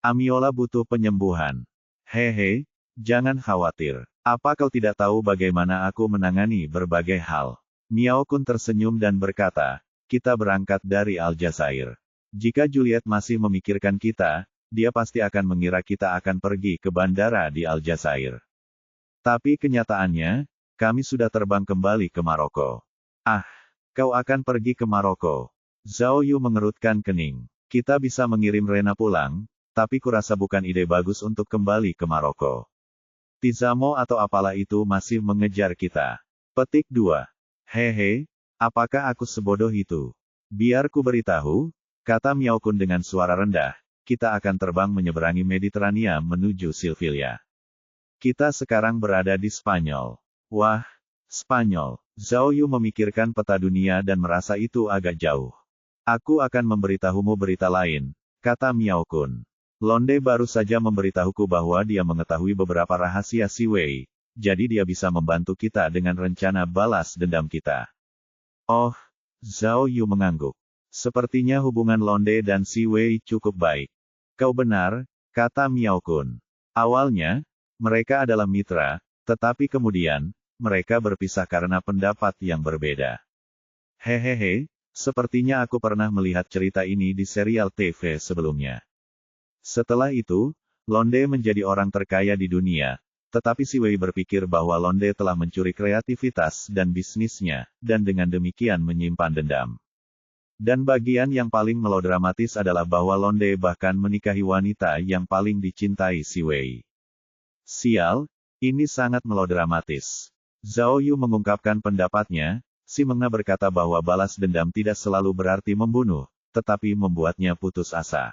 Amiola butuh penyembuhan. Hehe, jangan khawatir. Apa kau tidak tahu bagaimana aku menangani berbagai hal? Miao Kun tersenyum dan berkata, kita berangkat dari Aljazair. Jika Juliet masih memikirkan kita, dia pasti akan mengira kita akan pergi ke bandara di Aljazair. Tapi kenyataannya, kami sudah terbang kembali ke Maroko. Ah, kau akan pergi ke Maroko. Zhao Yu mengerutkan kening. Kita bisa mengirim Rena pulang, tapi kurasa bukan ide bagus untuk kembali ke Maroko. Tizamo atau apalah itu masih mengejar kita. Petik 2. Hehe, apakah aku sebodoh itu? Biar ku beritahu, kata Miao Kun dengan suara rendah, kita akan terbang menyeberangi Mediterania menuju Silvilia. Kita sekarang berada di Spanyol. Wah, Spanyol. Zhao Yu memikirkan peta dunia dan merasa itu agak jauh. Aku akan memberitahumu berita lain, kata Miao Kun. Londe baru saja memberitahuku bahwa dia mengetahui beberapa rahasia Si Wei, jadi dia bisa membantu kita dengan rencana balas dendam kita. Oh, Zhao Yu mengangguk. Sepertinya hubungan Londe dan Si Wei cukup baik. Kau benar, kata Miao Kun. Awalnya, mereka adalah mitra, tetapi kemudian, mereka berpisah karena pendapat yang berbeda. Hehehe, sepertinya aku pernah melihat cerita ini di serial TV sebelumnya. Setelah itu, Londe menjadi orang terkaya di dunia, tetapi Si Wei berpikir bahwa Londe telah mencuri kreativitas dan bisnisnya, dan dengan demikian menyimpan dendam. Dan bagian yang paling melodramatis adalah bahwa Londe bahkan menikahi wanita yang paling dicintai Si Wei. Sial, ini sangat melodramatis. Zhao Yu mengungkapkan pendapatnya, Si Mengna berkata bahwa balas dendam tidak selalu berarti membunuh, tetapi membuatnya putus asa.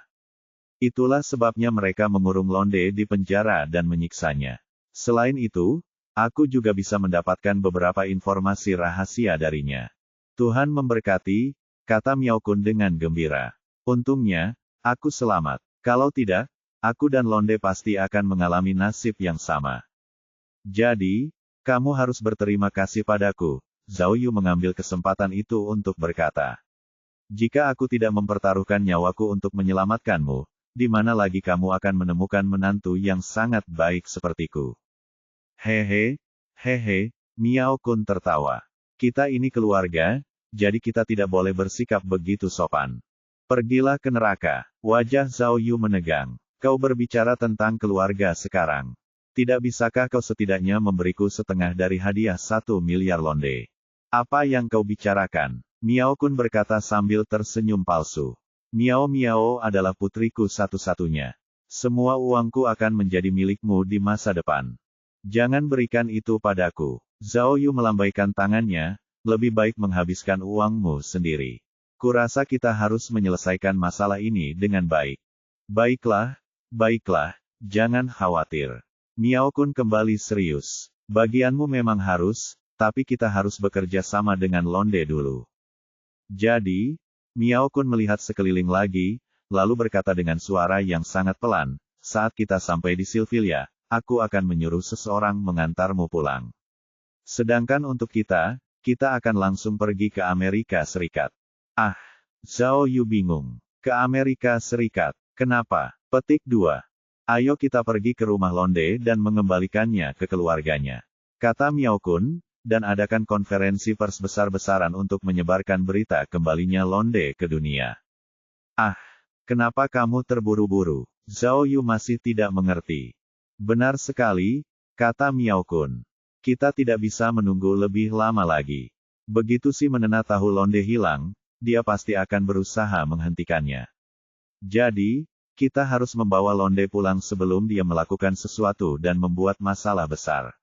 Itulah sebabnya mereka mengurung Londe di penjara dan menyiksanya. Selain itu, aku juga bisa mendapatkan beberapa informasi rahasia darinya. Tuhan memberkati, kata Miao Kun dengan gembira. Untungnya, aku selamat. Kalau tidak, aku dan Londe pasti akan mengalami nasib yang sama. Jadi, kamu harus berterima kasih padaku. Zhao Yu mengambil kesempatan itu untuk berkata. Jika aku tidak mempertaruhkan nyawaku untuk menyelamatkanmu, di mana lagi kamu akan menemukan menantu yang sangat baik sepertiku? Hehe, Miao Kun tertawa. Kita ini keluarga, jadi kita tidak boleh bersikap begitu sopan. Pergilah ke neraka. Wajah Zhao Yu menegang. Kau berbicara tentang keluarga sekarang. Tidak bisakah kau setidaknya memberiku setengah dari hadiah 1 miliar londe? Apa yang kau bicarakan? Miao Kun berkata sambil tersenyum palsu. Miao Miao adalah putriku satu-satunya. Semua uangku akan menjadi milikmu di masa depan. Jangan berikan itu padaku. Zhao Yu melambaikan tangannya, lebih baik menghabiskan uangmu sendiri. Kurasa kita harus menyelesaikan masalah ini dengan baik. Baiklah, baiklah, jangan khawatir. Miao Kun kembali serius. Bagianmu memang harus, tapi kita harus bekerja sama dengan Londe dulu. Jadi, Miao Kun melihat sekeliling lagi, lalu berkata dengan suara yang sangat pelan, saat kita sampai di Silvilia, aku akan menyuruh seseorang mengantarmu pulang. Sedangkan untuk kita akan langsung pergi ke Amerika Serikat. Ah, Zhao Yu bingung. Ke Amerika Serikat, kenapa? Petik 2. Ayo kita pergi ke rumah Londe dan mengembalikannya ke keluarganya. Kata Miao Kun, dan adakan konferensi pers besar-besaran untuk menyebarkan berita kembalinya Londe ke dunia. Ah, kenapa kamu terburu-buru? Zhao Yu masih tidak mengerti. Benar sekali, kata Miao Kun. Kita tidak bisa menunggu lebih lama lagi. Begitu si menena tahu Londe hilang, dia pasti akan berusaha menghentikannya. Jadi, kita harus membawa Londe pulang sebelum dia melakukan sesuatu dan membuat masalah besar.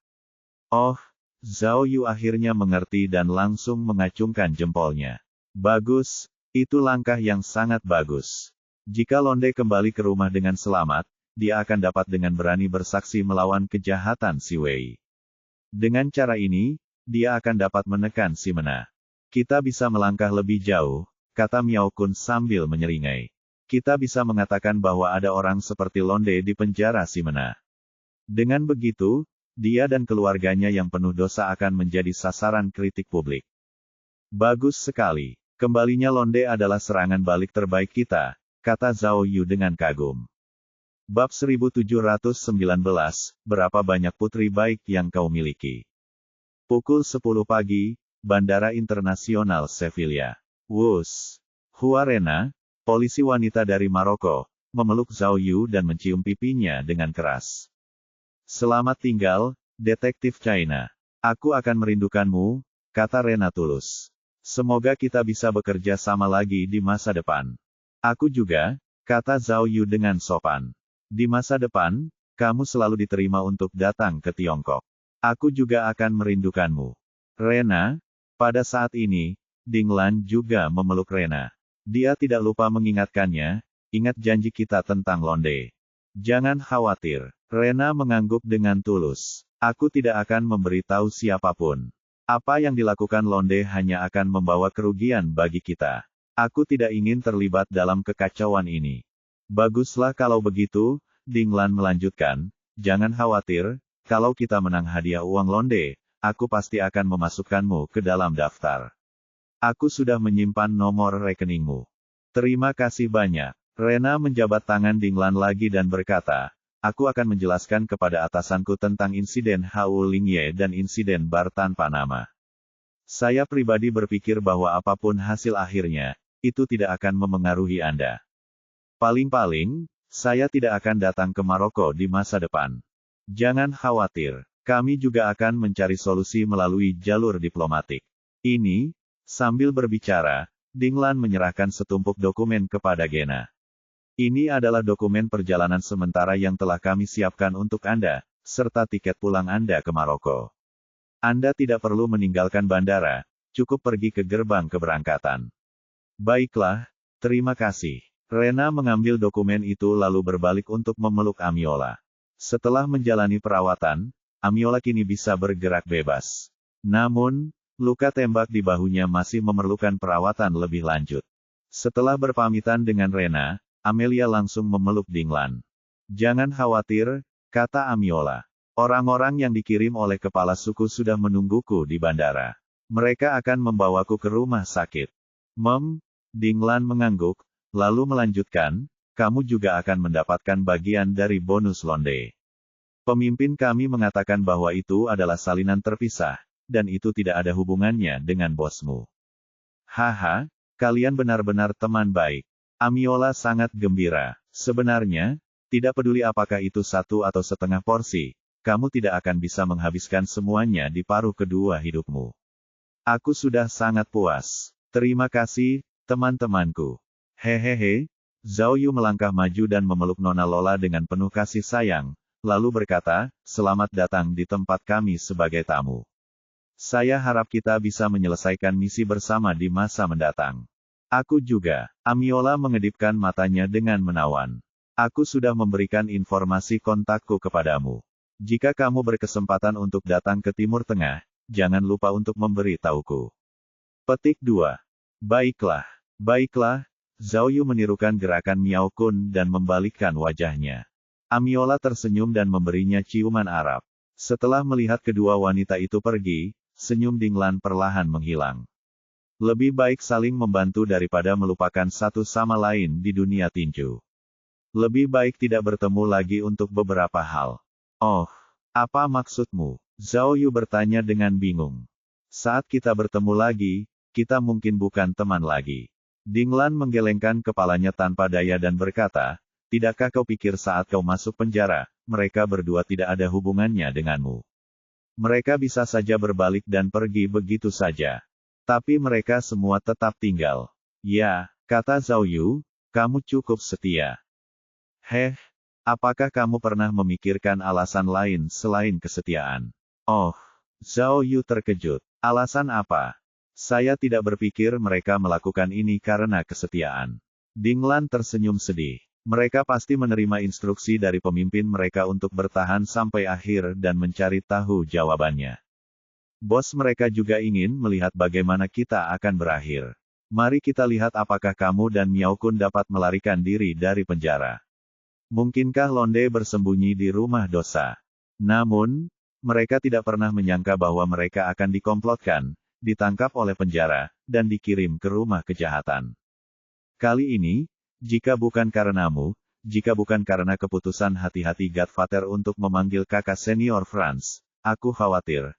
Oh, Zhao Yu akhirnya mengerti dan langsung mengacungkan jempolnya. Bagus, itu langkah yang sangat bagus. Jika Londe kembali ke rumah dengan selamat, dia akan dapat dengan berani bersaksi melawan kejahatan si Wei. Dengan cara ini, dia akan dapat menekan si Mena. Kita bisa melangkah lebih jauh, kata Miao Kun sambil menyeringai. Kita bisa mengatakan bahwa ada orang seperti Londe di penjara si Mena. Dengan begitu, dia dan keluarganya yang penuh dosa akan menjadi sasaran kritik publik. Bagus sekali. Kembalinya Londe adalah serangan balik terbaik kita, kata Zhao Yu dengan kagum. Bab 1719, berapa banyak putri baik yang kau miliki? Pukul 10 pagi, Bandara Internasional Sevilla. Wus. Huarena, polisi wanita dari Maroko, memeluk Zhao Yu dan mencium pipinya dengan keras. Selamat tinggal, detektif China. Aku akan merindukanmu, kata Rena tulus. Semoga kita bisa bekerja sama lagi di masa depan. Aku juga, kata Zhao Yu dengan sopan. Di masa depan, kamu selalu diterima untuk datang ke Tiongkok. Aku juga akan merindukanmu. Rena, pada saat ini, Ding Lan juga memeluk Rena. Dia tidak lupa mengingatkannya, ingat janji kita tentang Londe. Jangan khawatir. Rena mengangguk dengan tulus. Aku tidak akan memberitahu siapapun. Apa yang dilakukan Londe hanya akan membawa kerugian bagi kita. Aku tidak ingin terlibat dalam kekacauan ini. Baguslah kalau begitu, Ding Lan melanjutkan, jangan khawatir, kalau kita menang hadiah uang Londe, aku pasti akan memasukkanmu ke dalam daftar. Aku sudah menyimpan nomor rekeningmu. Terima kasih banyak. Rena menjabat tangan Ding Lan lagi dan berkata, aku akan menjelaskan kepada atasanku tentang insiden Hao Lingye dan insiden bar tanpa nama. Saya pribadi berpikir bahwa apapun hasil akhirnya, itu tidak akan memengaruhi Anda. Paling-paling, saya tidak akan datang ke Maroko di masa depan. Jangan khawatir, kami juga akan mencari solusi melalui jalur diplomatik. Ini, sambil berbicara, Ding Lan menyerahkan setumpuk dokumen kepada Gena. Ini adalah dokumen perjalanan sementara yang telah kami siapkan untuk Anda, serta tiket pulang Anda ke Maroko. Anda tidak perlu meninggalkan bandara, cukup pergi ke gerbang keberangkatan. Baiklah, terima kasih. Rena mengambil dokumen itu lalu berbalik untuk memeluk Amiola. Setelah menjalani perawatan, Amiola kini bisa bergerak bebas. Namun, luka tembak di bahunya masih memerlukan perawatan lebih lanjut. Setelah berpamitan dengan Rena, Amelia langsung memeluk Ding Lan. Jangan khawatir, kata Amiola. Orang-orang yang dikirim oleh kepala suku sudah menungguku di bandara. Mereka akan membawaku ke rumah sakit. Ding Lan mengangguk, lalu melanjutkan, kamu juga akan mendapatkan bagian dari bonus Londe. Pemimpin kami mengatakan bahwa itu adalah salinan terpisah, dan itu tidak ada hubungannya dengan bosmu. Haha, kalian benar-benar teman baik. Amiola sangat gembira. Sebenarnya, tidak peduli apakah itu 1 atau setengah porsi, kamu tidak akan bisa menghabiskan semuanya di paruh kedua hidupmu. Aku sudah sangat puas. Terima kasih, teman-temanku. Hehehe. Zhao Yu melangkah maju dan memeluk Nona Lola dengan penuh kasih sayang, lalu berkata, "Selamat datang di tempat kami sebagai tamu. Saya harap kita bisa menyelesaikan misi bersama di masa mendatang." Aku juga. Amiola mengedipkan matanya dengan menawan. Aku sudah memberikan informasi kontakku kepadamu. Jika kamu berkesempatan untuk datang ke Timur Tengah, jangan lupa untuk memberi tahuku. Petik 2. Baiklah. Baiklah. Zhao Yu menirukan gerakan Miao Kun dan membalikkan wajahnya. Amiola tersenyum dan memberinya ciuman Arab. Setelah melihat kedua wanita itu pergi, senyum Dinglan perlahan menghilang. Lebih baik saling membantu daripada melupakan satu sama lain di dunia tinju. Lebih baik tidak bertemu lagi untuk beberapa hal. Oh, apa maksudmu? Zhao Yu bertanya dengan bingung. Saat kita bertemu lagi, kita mungkin bukan teman lagi. Dinglan menggelengkan kepalanya tanpa daya dan berkata, "Tidakkah kau pikir saat kau masuk penjara, mereka berdua tidak ada hubungannya denganmu? Mereka bisa saja berbalik dan pergi begitu saja. Tapi mereka semua tetap tinggal." "Ya," kata Zhao Yu, "kamu cukup setia." Apakah kamu pernah memikirkan alasan lain selain kesetiaan?" Oh, Zhao Yu terkejut. "Alasan apa?" "Saya tidak berpikir mereka melakukan ini karena kesetiaan." Dinglan tersenyum sedih. Mereka pasti menerima instruksi dari pemimpin mereka untuk bertahan sampai akhir dan mencari tahu jawabannya. Bos mereka juga ingin melihat bagaimana kita akan berakhir. Mari kita lihat apakah kamu dan Miao Kun dapat melarikan diri dari penjara. Mungkinkah Londe bersembunyi di rumah dosa? Namun, mereka tidak pernah menyangka bahwa mereka akan dikomplotkan, ditangkap oleh penjara, dan dikirim ke rumah kejahatan. Kali ini, jika bukan karenamu, jika bukan karena keputusan hati-hati Godfather untuk memanggil kakak senior Franz, aku khawatir,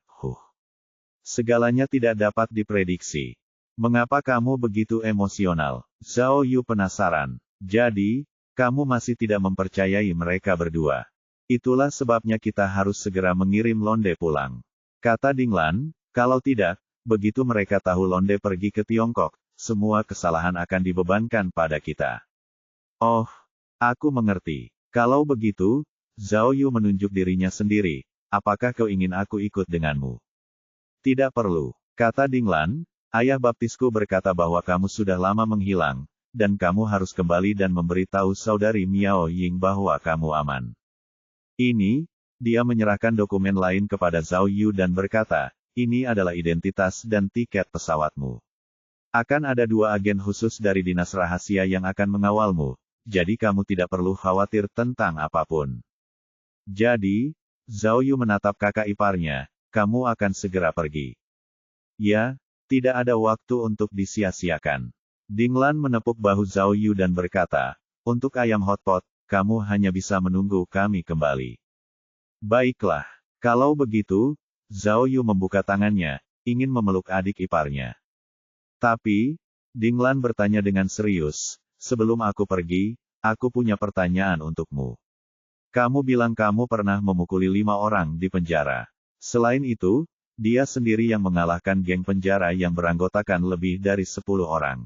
segalanya tidak dapat diprediksi. Mengapa kamu begitu emosional? Zhao Yu penasaran. Jadi, kamu masih tidak mempercayai mereka berdua. Itulah sebabnya kita harus segera mengirim Londe pulang. Kata Dinglan, kalau tidak, begitu mereka tahu Londe pergi ke Tiongkok, semua kesalahan akan dibebankan pada kita. Oh, aku mengerti. Kalau begitu, Zhao Yu menunjuk dirinya sendiri, apakah kau ingin aku ikut denganmu? Tidak perlu. Kata Dinglan, ayah baptisku berkata bahwa kamu sudah lama menghilang, dan kamu harus kembali dan memberitahu saudari Miao Ying bahwa kamu aman. Ini, dia menyerahkan dokumen lain kepada Zhao Yu dan berkata, ini adalah identitas dan tiket pesawatmu. Akan ada 2 agen khusus dari dinas rahasia yang akan mengawalmu, jadi kamu tidak perlu khawatir tentang apapun. Jadi, Zhao Yu menatap kakak iparnya, kamu akan segera pergi. Ya, tidak ada waktu untuk disia-siakan. Dinglan menepuk bahu Zhao Yu dan berkata, untuk ayam hotpot, kamu hanya bisa menunggu kami kembali. Baiklah, kalau begitu, Zhao Yu membuka tangannya, ingin memeluk adik iparnya. Tapi, Dinglan bertanya dengan serius, sebelum aku pergi, aku punya pertanyaan untukmu. Kamu bilang kamu pernah memukuli 5 orang di penjara. Selain itu, dia sendiri yang mengalahkan geng penjara yang beranggotakan lebih dari 10 orang.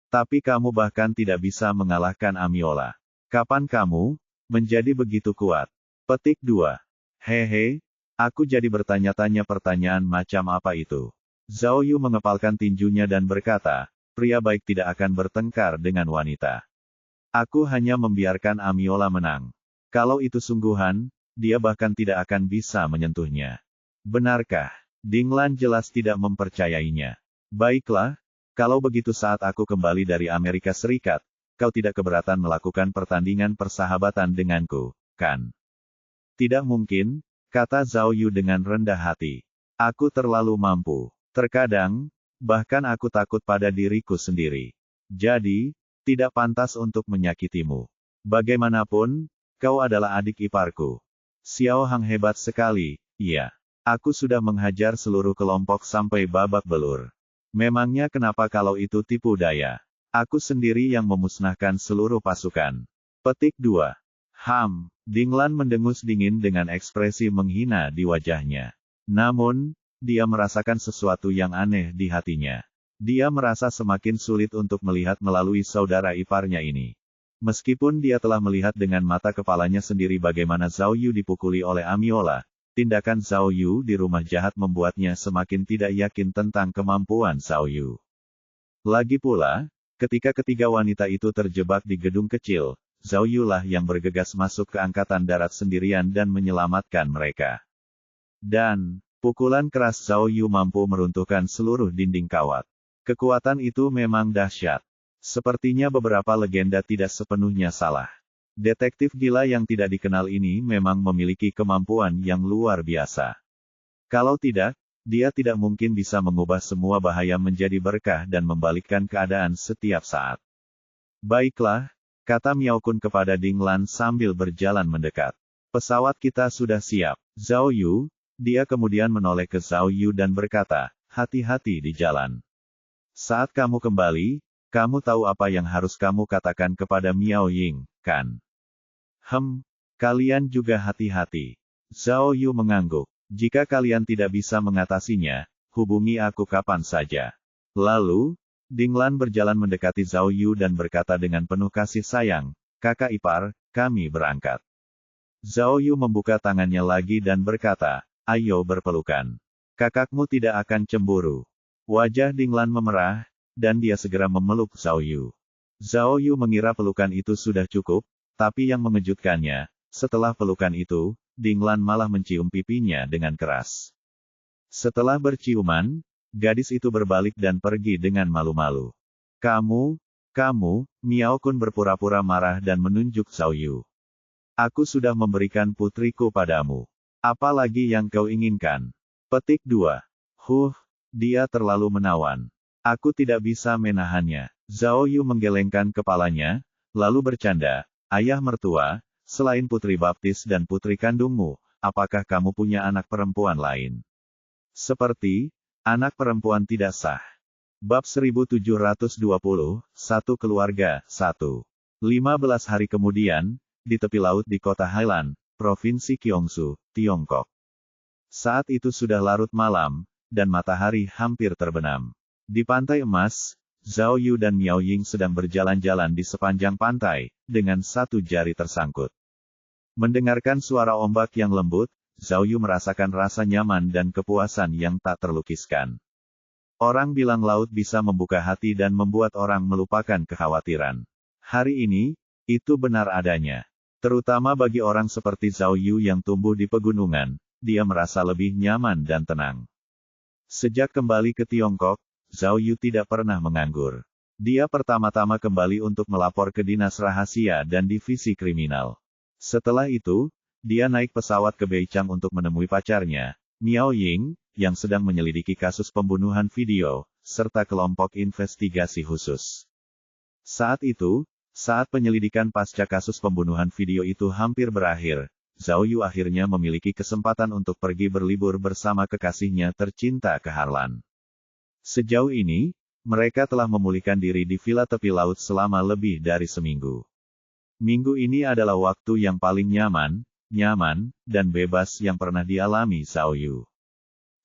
Tapi kamu bahkan tidak bisa mengalahkan Amiola. Kapan kamu menjadi begitu kuat? Petik 2. Hehe, aku jadi bertanya-tanya pertanyaan macam apa itu. Zhao Yu mengepalkan tinjunya dan berkata, pria baik tidak akan bertengkar dengan wanita. Aku hanya membiarkan Amiola menang. Kalau itu sungguhan, dia bahkan tidak akan bisa menyentuhnya. Benarkah? Dinglan jelas tidak mempercayainya. Baiklah, kalau begitu saat aku kembali dari Amerika Serikat, kau tidak keberatan melakukan pertandingan persahabatan denganku, kan? Tidak mungkin, kata Zhao Yu dengan rendah hati. Aku terlalu mampu. Terkadang, bahkan aku takut pada diriku sendiri. Jadi, tidak pantas untuk menyakitimu. Bagaimanapun, kau adalah adik iparku. Xiao Hang hebat sekali, iya. Aku sudah menghajar seluruh kelompok sampai babak belur. Memangnya kenapa kalau itu tipu daya? Aku sendiri yang memusnahkan seluruh pasukan. Petik 2. Dinglan mendengus dingin dengan ekspresi menghina di wajahnya. Namun, dia merasakan sesuatu yang aneh di hatinya. Dia merasa semakin sulit untuk melihat melalui saudara iparnya ini. Meskipun dia telah melihat dengan mata kepalanya sendiri bagaimana Zhao Yu dipukuli oleh Amiola, tindakan Zhao Yu di rumah jahat membuatnya semakin tidak yakin tentang kemampuan Zhao Yu. Lagi pula, ketika ketiga wanita itu terjebak di gedung kecil, Zhao Yu lah yang bergegas masuk ke angkatan darat sendirian dan menyelamatkan mereka. Dan, pukulan keras Zhao Yu mampu meruntuhkan seluruh dinding kawat. Kekuatan itu memang dahsyat. Sepertinya beberapa legenda tidak sepenuhnya salah. Detektif gila yang tidak dikenal ini memang memiliki kemampuan yang luar biasa. Kalau tidak, dia tidak mungkin bisa mengubah semua bahaya menjadi berkah dan membalikkan keadaan setiap saat. Baiklah, kata Miao Kun kepada Ding Lan sambil berjalan mendekat. Pesawat kita sudah siap. Zhao Yu, dia kemudian menoleh ke Zhao Yu dan berkata, hati-hati di jalan. Saat kamu kembali, kamu tahu apa yang harus kamu katakan kepada Miao Ying, kan? Kalian juga hati-hati. Zhao Yu mengangguk. Jika kalian tidak bisa mengatasinya, hubungi aku kapan saja. Lalu, Ding Lan berjalan mendekati Zhao Yu dan berkata dengan penuh kasih sayang, kakak ipar, kami berangkat. Zhao Yu membuka tangannya lagi dan berkata, ayo berpelukan. Kakakmu tidak akan cemburu. Wajah Ding Lan memerah, dan dia segera memeluk Zhao Yu. Zhao Yu mengira pelukan itu sudah cukup, tapi yang mengejutkannya, setelah pelukan itu, Ding Lan malah mencium pipinya dengan keras. Setelah berciuman, gadis itu berbalik dan pergi dengan malu-malu. Kamu, Miao Kun berpura-pura marah dan menunjuk Zhao Yu. Aku sudah memberikan putriku padamu. Apa lagi yang kau inginkan? Petik 2. Dia terlalu menawan. Aku tidak bisa menahannya. Zhao Yu menggelengkan kepalanya, lalu bercanda, ayah mertua, selain putri baptis dan putri kandungmu, apakah kamu punya anak perempuan lain? Seperti, anak perempuan tidak sah. Bab 1720, Satu Keluarga, 1. 15 hari kemudian, di tepi laut di kota Hailan, Provinsi Gyeongsu, Tiongkok. Saat itu sudah larut malam, dan matahari hampir terbenam. Di Pantai Emas, Zhao Yu dan Miao Ying sedang berjalan-jalan di sepanjang pantai, dengan satu jari tersangkut. Mendengarkan suara ombak yang lembut, Zhao Yu merasakan rasa nyaman dan kepuasan yang tak terlukiskan. Orang bilang laut bisa membuka hati dan membuat orang melupakan kekhawatiran. Hari ini, itu benar adanya. Terutama bagi orang seperti Zhao Yu yang tumbuh di pegunungan, dia merasa lebih nyaman dan tenang. Sejak kembali ke Tiongkok, Zhao Yu tidak pernah menganggur. Dia pertama-tama kembali untuk melapor ke Dinas Rahasia dan Divisi Kriminal. Setelah itu, dia naik pesawat ke Beichang untuk menemui pacarnya, Miao Ying, yang sedang menyelidiki kasus pembunuhan video, serta kelompok investigasi khusus. Saat itu, saat penyelidikan pasca kasus pembunuhan video itu hampir berakhir, Zhao Yu akhirnya memiliki kesempatan untuk pergi berlibur bersama kekasihnya tercinta ke Harlan. Sejauh ini, mereka telah memulihkan diri di villa tepi laut selama lebih dari seminggu. Minggu ini adalah waktu yang paling nyaman, dan bebas yang pernah dialami Zhao Yu.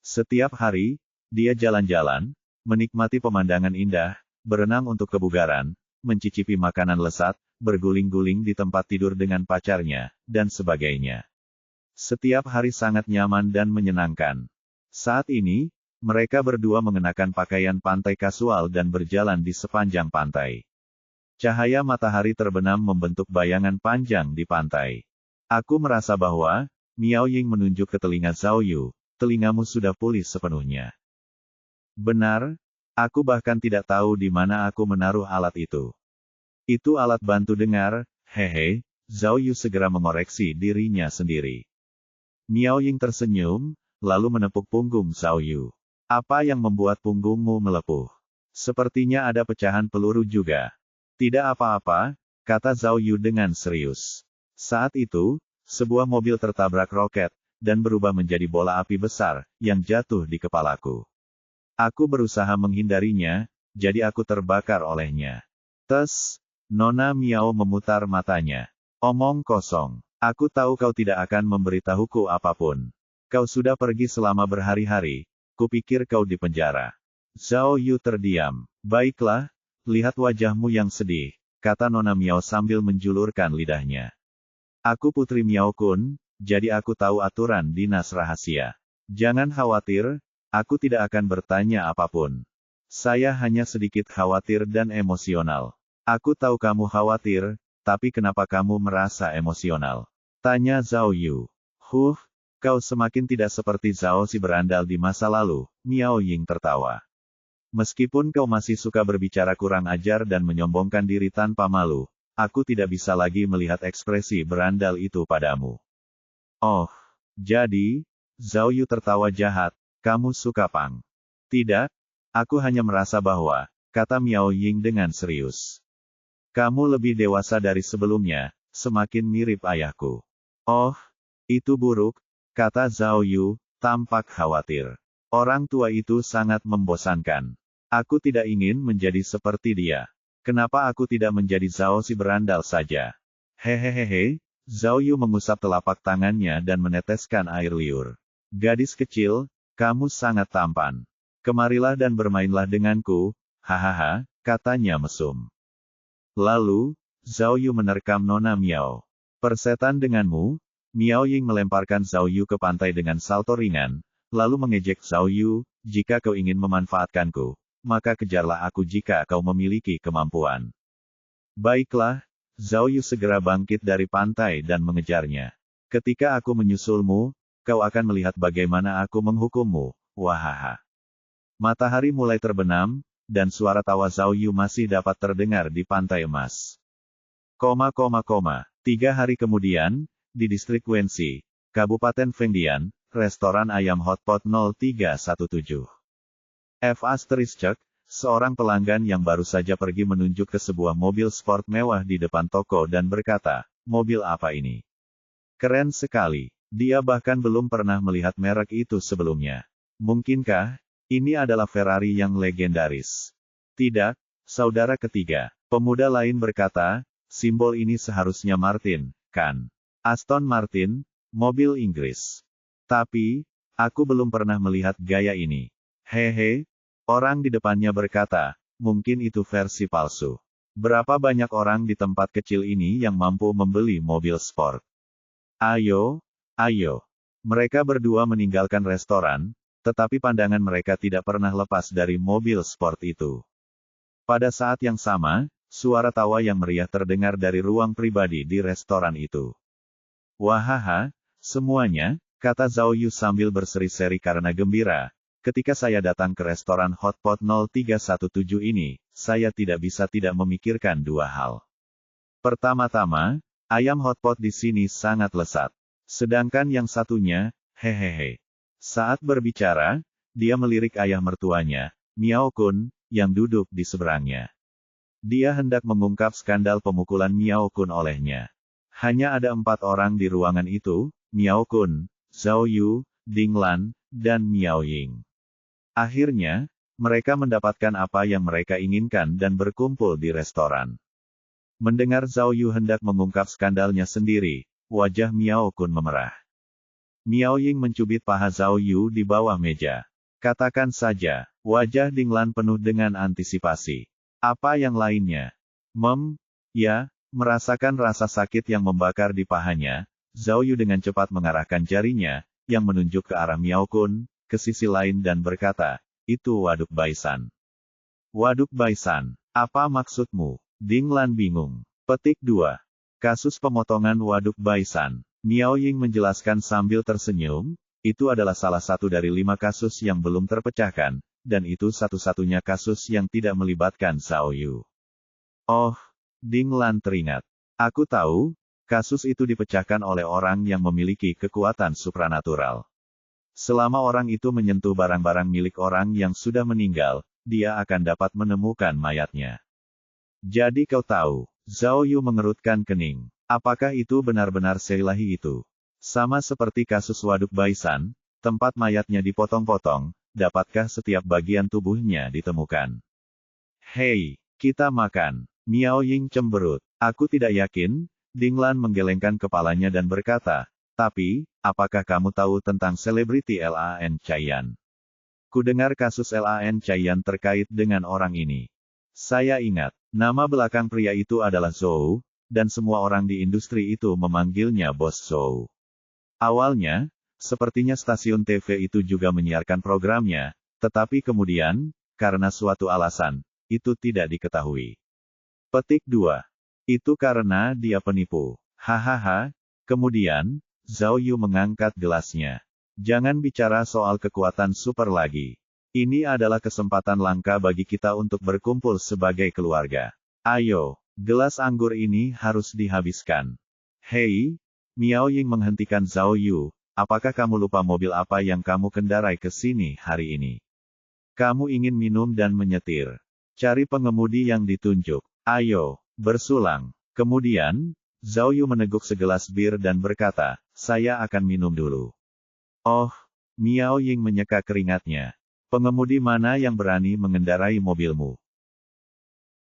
Setiap hari, dia jalan-jalan, menikmati pemandangan indah, berenang untuk kebugaran, mencicipi makanan lezat, berguling-guling di tempat tidur dengan pacarnya, dan sebagainya. Setiap hari sangat nyaman dan menyenangkan. Saat ini, mereka berdua mengenakan pakaian pantai kasual dan berjalan di sepanjang pantai. Cahaya matahari terbenam membentuk bayangan panjang di pantai. Aku merasa bahwa, Miao Ying menunjuk ke telinga Zhao Yu, telingamu sudah pulih sepenuhnya. Benar, aku bahkan tidak tahu di mana aku menaruh alat itu. Itu alat bantu dengar, hehe, Zhao Yu segera mengoreksi dirinya sendiri. Miao Ying tersenyum, lalu menepuk punggung Zhao Yu. Apa yang membuat punggungmu melepuh? Sepertinya ada pecahan peluru juga. Tidak apa-apa, kata Zhao Yu dengan serius. Saat itu, sebuah mobil tertabrak roket, dan berubah menjadi bola api besar, yang jatuh di kepalaku. Aku berusaha menghindarinya, jadi aku terbakar olehnya. Tes, Nona Miao memutar matanya. Omong kosong. Aku tahu kau tidak akan memberitahuku apapun. Kau sudah pergi selama berhari-hari, kupikir kau di penjara. Zhao Yu terdiam. Baiklah, lihat wajahmu yang sedih, kata Nona Miao sambil menjulurkan lidahnya. Aku Putri Miao Kun, jadi aku tahu aturan dinas rahasia. Jangan khawatir, aku tidak akan bertanya apapun. Saya hanya sedikit khawatir dan emosional. Aku tahu kamu khawatir, tapi kenapa kamu merasa emosional? Tanya Zhao Yu. Kau semakin tidak seperti Zhao si berandal di masa lalu, Miao Ying tertawa. Meskipun kau masih suka berbicara kurang ajar dan menyombongkan diri tanpa malu, aku tidak bisa lagi melihat ekspresi berandal itu padamu. Oh, jadi, Zhao Yu tertawa jahat, kamu suka pang? Tidak, aku hanya merasa bahwa, kata Miao Ying dengan serius. Kamu lebih dewasa dari sebelumnya, semakin mirip ayahku. Oh, itu buruk, kata Zhao Yu, tampak khawatir. Orang tua itu sangat membosankan. Aku tidak ingin menjadi seperti dia. Kenapa aku tidak menjadi Zhao si berandal saja? Hehehehe, Zhao Yu mengusap telapak tangannya dan meneteskan air liur. Gadis kecil, kamu sangat tampan. Kemarilah dan bermainlah denganku, hahaha, katanya mesum. Lalu, Zhao Yu menerkam Nona Miao. Persetan denganmu, Miao Ying melemparkan Zhao Yu ke pantai dengan salto ringan, lalu mengejek Zhao Yu, jika kau ingin memanfaatkanku, maka kejarlah aku jika kau memiliki kemampuan. Baiklah, Zhao Yu segera bangkit dari pantai dan mengejarnya. Ketika aku menyusulmu, kau akan melihat bagaimana aku menghukummu, wahaha. Matahari mulai terbenam, dan suara tawa Zhao Yu masih dapat terdengar di pantai emas. 3 hari kemudian, di distrik Wenxi, Kabupaten Fengdian, restoran ayam Hotpot 0317. Seorang pelanggan yang baru saja pergi menunjuk ke sebuah mobil sport mewah di depan toko dan berkata, mobil apa ini? Keren sekali. Dia bahkan belum pernah melihat merek itu sebelumnya. Mungkinkah, ini adalah Ferrari yang legendaris? Tidak, saudara ketiga. Pemuda lain berkata, simbol ini seharusnya Martin, kan? Aston Martin, mobil Inggris. Tapi, aku belum pernah melihat gaya ini. Hehe, orang di depannya berkata, mungkin itu versi palsu. Berapa banyak orang di tempat kecil ini yang mampu membeli mobil sport? Ayo. Mereka berdua meninggalkan restoran, tetapi pandangan mereka tidak pernah lepas dari mobil sport itu. Pada saat yang sama, suara tawa yang meriah terdengar dari ruang pribadi di restoran itu. Wahaha, semuanya, kata Zhao Yu sambil berseri-seri karena gembira. Ketika saya datang ke restoran Hotpot 0317 ini, saya tidak bisa tidak memikirkan dua hal. Pertama-tama, ayam hotpot di sini sangat lezat. Sedangkan yang satunya, hehehe. Saat berbicara, dia melirik ayah mertuanya, Miao Kun, yang duduk di seberangnya. Dia hendak mengungkap skandal pemukulan Miao Kun olehnya. Hanya ada 4 orang di ruangan itu, Miao Kun, Zhao Yu, Ding Lan, dan Miao Ying. Akhirnya, mereka mendapatkan apa yang mereka inginkan dan berkumpul di restoran. Mendengar Zhao Yu hendak mengungkap skandalnya sendiri, wajah Miao Kun memerah. Miao Ying mencubit paha Zhao Yu di bawah meja. Katakan saja, wajah Ding Lan penuh dengan antisipasi. Apa yang lainnya? Ya, merasakan rasa sakit yang membakar di pahanya, Zhao Yu dengan cepat mengarahkan jarinya, yang menunjuk ke arah Miao Kun, ke sisi lain dan berkata, itu Waduk Baisan. Waduk Baisan, apa maksudmu? Ding Lan bingung. Petik 2. Kasus pemotongan Waduk Baisan. Miao Ying menjelaskan sambil tersenyum, itu adalah salah satu dari 5 kasus yang belum terpecahkan, dan itu satu-satunya kasus yang tidak melibatkan Zhao Yu. Oh, Ding Lan teringat. Aku tahu, kasus itu dipecahkan oleh orang yang memiliki kekuatan supranatural. Selama orang itu menyentuh barang-barang milik orang yang sudah meninggal, dia akan dapat menemukan mayatnya. Jadi kau tahu, Zhao Yu mengerutkan kening. Apakah itu benar-benar seilahi itu? Sama seperti kasus Waduk Baisan, tempat mayatnya dipotong-potong, dapatkah setiap bagian tubuhnya ditemukan? Hei, kita makan. Miao Ying cemberut. Aku tidak yakin, Dinglan menggelengkan kepalanya dan berkata, tapi, apakah kamu tahu tentang selebriti Lan Chaiyan? Kudengar kasus Lan Chaiyan terkait dengan orang ini. Saya ingat, nama belakang pria itu adalah Zhou, dan semua orang di industri itu memanggilnya Bos Zhou. Awalnya, sepertinya stasiun TV itu juga menyiarkan programnya, tetapi kemudian, karena suatu alasan, itu tidak diketahui. Petik 2. Itu karena dia penipu. Hahaha. Kemudian, Zhao Yu mengangkat gelasnya. Jangan bicara soal kekuatan super lagi. Ini adalah kesempatan langka bagi kita untuk berkumpul sebagai keluarga. Ayo, gelas anggur ini harus dihabiskan. Hei, Miao Ying menghentikan Zhao Yu. Apakah kamu lupa mobil apa yang kamu kendarai ke sini hari ini? Kamu ingin minum dan menyetir. Cari pengemudi yang ditunjuk. Ayo, bersulang. Kemudian, Zhao Yu meneguk segelas bir dan berkata, saya akan minum dulu. Oh, Miao Ying menyeka keringatnya. Pengemudi mana yang berani mengendarai mobilmu?